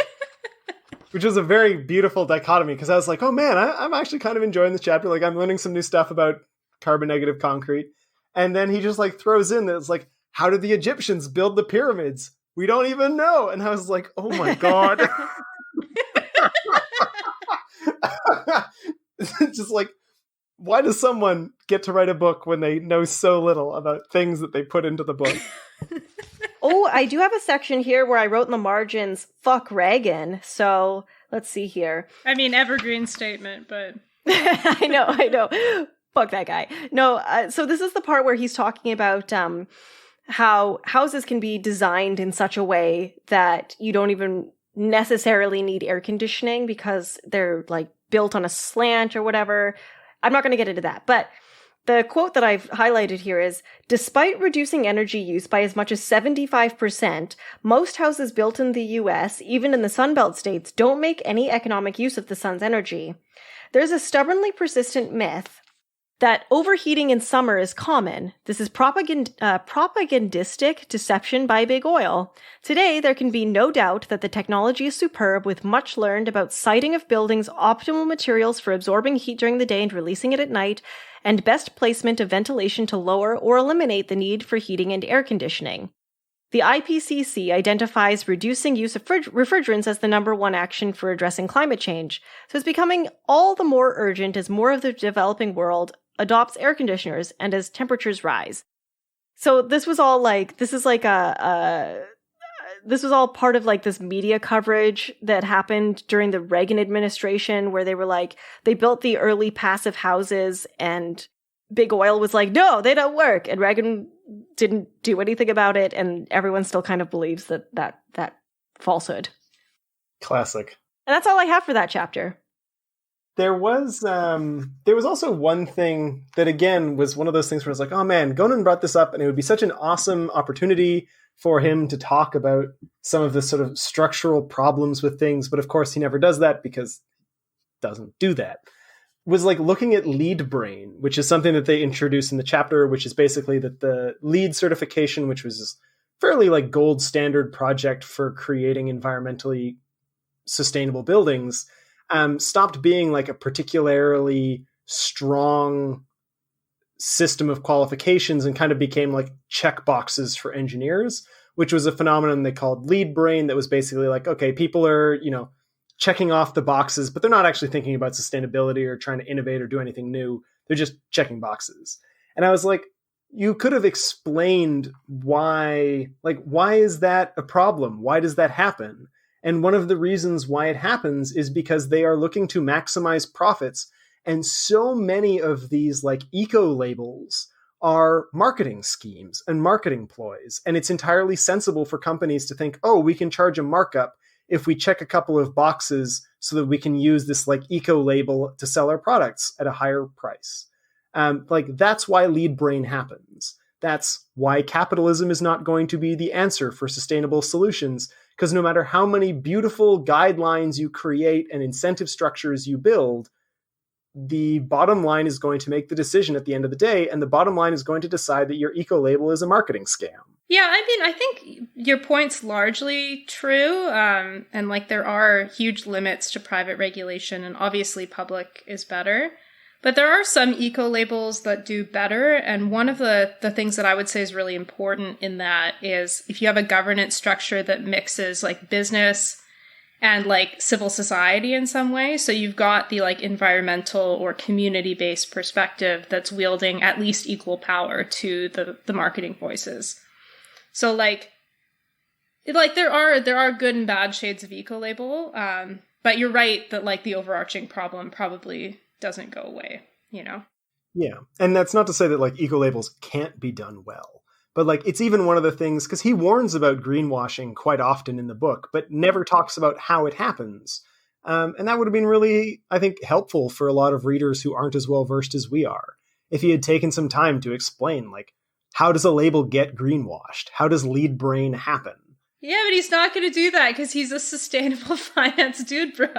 Which was a very beautiful dichotomy, because I was like, oh man, I'm actually kind of enjoying this chapter. Like, I'm learning some new stuff about carbon negative concrete. And then he just like throws in that it's like, how did the Egyptians build the pyramids? We don't even know. And I was like, oh my God. It's just like, why does someone get to write a book when they know so little about things that they put into the book? Oh, I do have a section here where I wrote in the margins, fuck Reagan. So let's see here. I mean, evergreen statement, but... I know. Fuck that guy. No, so this is the part where he's talking about how houses can be designed in such a way that you don't even necessarily need air conditioning because they're like built on a slant or whatever. I'm not going to get into that, but the quote that I've highlighted here is, despite reducing energy use by as much as 75%, most houses built in the US, even in the Sunbelt states, don't make any economic use of the sun's energy. There's a stubbornly persistent myth that overheating in summer is common. This is propagandistic deception by big oil. Today, there can be no doubt that the technology is superb, with much learned about siting of buildings, optimal materials for absorbing heat during the day and releasing it at night, and best placement of ventilation to lower or eliminate the need for heating and air conditioning. The IPCC identifies reducing use of refrigerants as the number one action for addressing climate change, so it's becoming all the more urgent as more of the developing world adopts air conditioners and as temperatures rise. So this was all like, this is like this was all part of like this media coverage that happened during the Reagan administration, where they were like, they built the early passive houses and Big Oil was like, no, they don't work. And Reagan didn't do anything about it. And everyone still kind of believes that falsehood. Classic. And that's all I have for that chapter. There was also one thing that, again, was one of those things where I was like, oh man, Gonen brought this up and it would be such an awesome opportunity for him to talk about some of the sort of structural problems with things. But of course, he never does that because he doesn't do that. Was like looking at lead brain, which is something that they introduced in the chapter, which is basically that the LEED certification, which was fairly like gold standard project for creating environmentally sustainable buildings, stopped being like a particularly strong system of qualifications and kind of became like check boxes for engineers, which was a phenomenon they called lead brain. That was basically like, okay, people are, checking off the boxes, but they're not actually thinking about sustainability or trying to innovate or do anything new. They're just checking boxes. And I was like, you could have explained why is that a problem? Why does that happen? And one of the reasons why it happens is because they are looking to maximize profits. And so many of these like eco labels are marketing schemes and marketing ploys. And it's entirely sensible for companies to think, oh, we can charge a markup if we check a couple of boxes so that we can use this like eco label to sell our products at a higher price. That's why lead brain happens. That's why capitalism is not going to be the answer for sustainable solutions, because no matter how many beautiful guidelines you create and incentive structures you build, the bottom line is going to make the decision at the end of the day, and the bottom line is going to decide that your eco label is a marketing scam. Yeah, I mean, I think your point's largely true, and like there are huge limits to private regulation, and obviously public is better. But there are some eco labels that do better, and one of the things that I would say is really important in that is if you have a governance structure that mixes like business and like civil society in some way. So you've got the like environmental or community-based perspective that's wielding at least equal power to the marketing voices. So like there are good and bad shades of eco label, but you're right that like the overarching problem probably doesn't go away, Yeah, and that's not to say that like eco labels can't be done well. But like it's even one of the things, because he warns about greenwashing quite often in the book, but never talks about how it happens. And that would have been really, I think, helpful for a lot of readers who aren't as well versed as we are. If he had taken some time to explain, like, how does a label get greenwashed? How does lead brain happen? Yeah, but he's not going to do that because he's a sustainable finance dude, bro.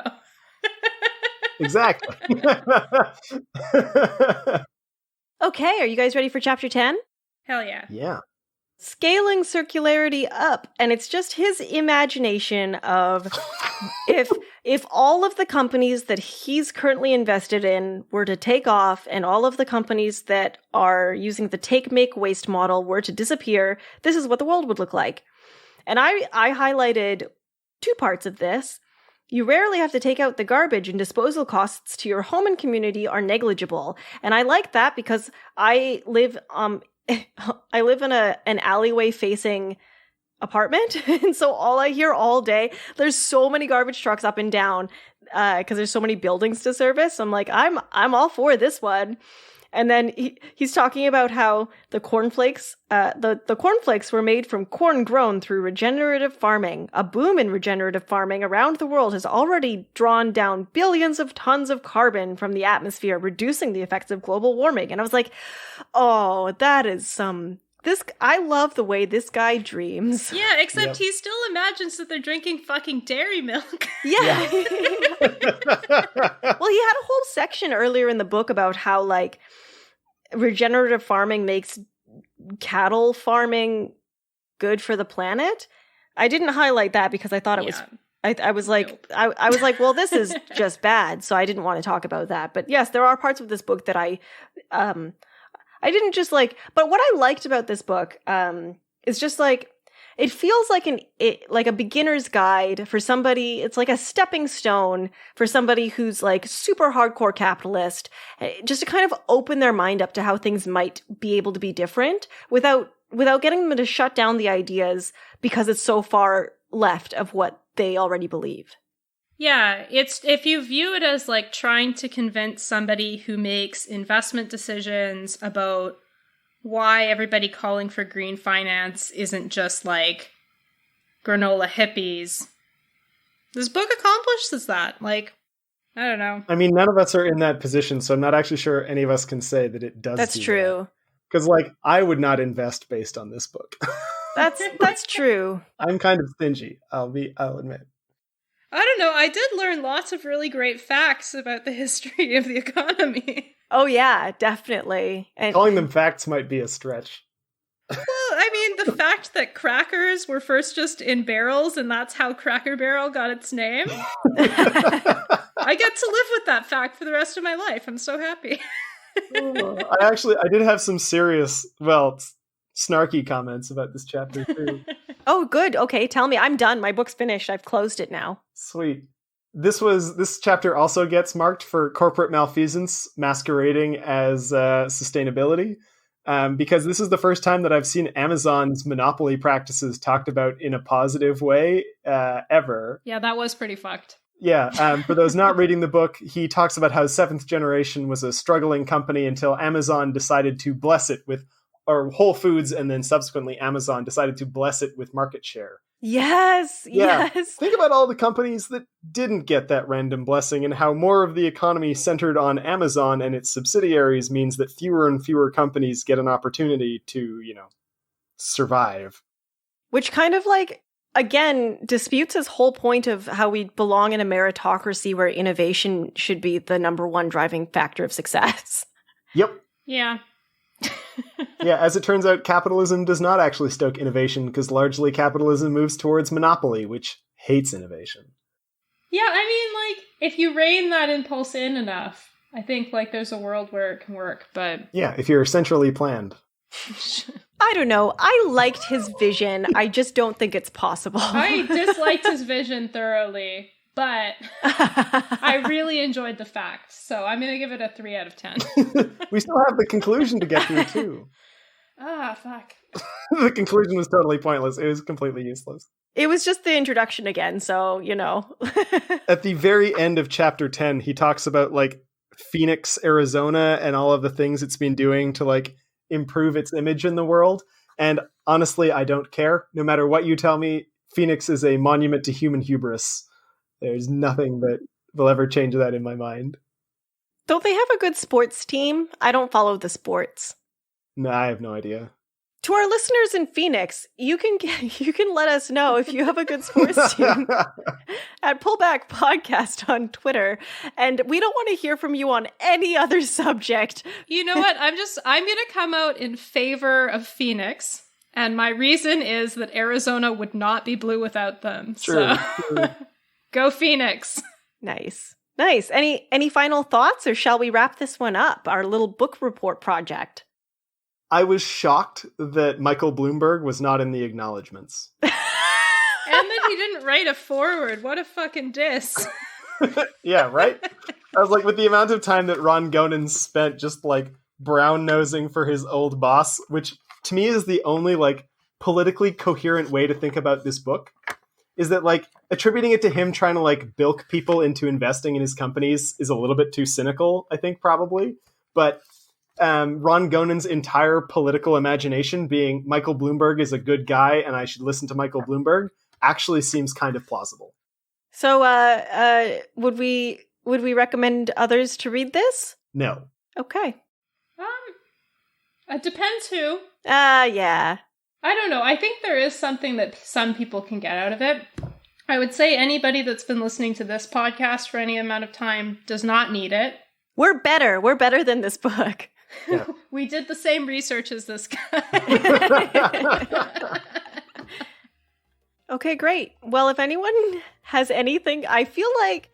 Exactly. Okay, are you guys ready for chapter 10? Hell yeah. Yeah. Scaling circularity up, and it's just his imagination of if all of the companies that he's currently invested in were to take off and all of the companies that are using the take, make, waste model were to disappear, this is what the world would look like. And I highlighted 2 parts of this. You rarely have to take out the garbage, and disposal costs to your home and community are negligible. And I like that because I live in an alleyway facing apartment. And so all I hear all day, there's so many garbage trucks up and down because there's so many buildings to service. I'm like, I'm all for this one. And then he's talking about how the cornflakes, the cornflakes were made from corn grown through regenerative farming. A boom in regenerative farming around the world has already drawn down billions of tons of carbon from the atmosphere, reducing the effects of global warming. And I was like, oh, that is I love the way this guy dreams. Yeah, except he still imagines that they're drinking fucking dairy milk. Yeah. Well, he had a whole section earlier in the book about how, like, regenerative farming makes cattle farming good for the planet. I didn't highlight that because I thought it was... I was like, nope. I was like, well, this is just bad, so I didn't want to talk about that. But yes, there are parts of this book that I didn't just like, but what I liked about this book is just like, it feels like like a beginner's guide for somebody. It's like a stepping stone for somebody who's like super hardcore capitalist, just to kind of open their mind up to how things might be able to be different without without getting them to shut down the ideas because it's so far left of what they already believe. Yeah, it's if you view it as like trying to convince somebody who makes investment decisions about why everybody calling for green finance isn't just like granola hippies. This book accomplishes that. Like, I don't know. I mean, none of us are in that position, so I'm not actually sure any of us can say that it does. That's true. Because, like, I would not invest based on this book. That's true. I'm kind of stingy. I'll admit. I don't know. I did learn lots of really great facts about the history of the economy. Oh, yeah, definitely. And calling them facts might be a stretch. Well, I mean, the fact that crackers were first just in barrels and that's how Cracker Barrel got its name. I get to live with that fact for the rest of my life. I'm so happy. I did have some serious, snarky comments about this chapter too. Oh, good. Okay, tell me. I'm done. My book's finished. I've closed it now. Sweet. This chapter also gets marked for corporate malfeasance masquerading as sustainability, because this is the first time that I've seen Amazon's monopoly practices talked about in a positive way ever. Yeah, that was pretty fucked. Yeah, for those not reading the book, he talks about how Seventh Generation was a struggling company until Amazon decided to bless it with, or Whole Foods, and then subsequently Amazon decided to bless it with market share. Yes, yeah. Yes. Think about all the companies that didn't get that random blessing and how more of the economy centered on Amazon and its subsidiaries means that fewer and fewer companies get an opportunity to, survive. Which kind of again, disputes his whole point of how we belong in a meritocracy where innovation should be the number one driving factor of success. Yep. Yeah. Yeah, as it turns out, capitalism does not actually stoke innovation because largely capitalism moves towards monopoly, which hates innovation. Yeah, I mean, if you rein that impulse in enough, I think, there's a world where it can work, but... Yeah, if you're centrally planned. I don't know. I liked his vision. I just don't think it's possible. I disliked his vision thoroughly, but I really enjoyed the facts, so I'm going to give it a 3 out of 10. We still have the conclusion to get through, too. Ah, fuck. The conclusion was totally pointless. It was completely useless. It was just the introduction again, so, At the very end of chapter 10, he talks about, Phoenix, Arizona, and all of the things it's been doing to, improve its image in the world. And honestly, I don't care. No matter what you tell me, Phoenix is a monument to human hubris. There's nothing that will ever change that in my mind. Don't they have a good sports team? I don't follow the sports. No, I have no idea. To our listeners in Phoenix, you can let us know if you have a good sports team at Pullback Podcast on Twitter. And we don't want to hear from you on any other subject. You know what? I'm going to come out in favor of Phoenix. And my reason is that Arizona would not be blue without them. Sure. Go Phoenix. Nice. Any final thoughts, or shall we wrap this one up? Our little book report project. I was shocked that Michael Bloomberg was not in the acknowledgements. And that he didn't write a foreword. What a fucking diss. Yeah, right? I was like, with the amount of time that Ron Gonen spent just brown-nosing for his old boss, which to me is the only politically coherent way to think about this book, is that attributing it to him trying to bilk people into investing in his companies is a little bit too cynical, I think, probably. But Ron Gonen's entire political imagination being Michael Bloomberg is a good guy and I should listen to Michael Bloomberg actually seems kind of plausible. So would we recommend others to read this? No. Okay. It depends who. Yeah. I don't know. I think there is something that some people can get out of it. I would say anybody that's been listening to this podcast for any amount of time does not need it. We're better. We're better than this book. Yeah. We did the same research as this guy. Okay, great. Well, if anyone has anything, I feel like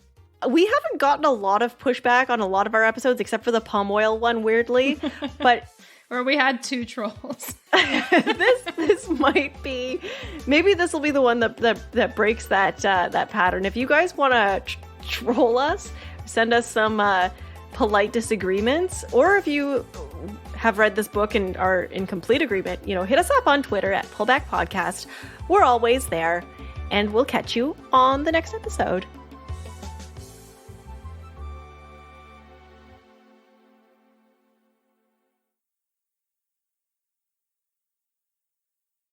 we haven't gotten a lot of pushback on a lot of our episodes, except for the palm oil one, weirdly. But or we had 2 trolls. this might be, maybe this will be the one that breaks that pattern. If you guys want to troll us, send us some polite disagreements, or if you have read this book and are in complete agreement, hit us up on Twitter at Pullback Podcast. We're always there, and we'll catch you on the next episode.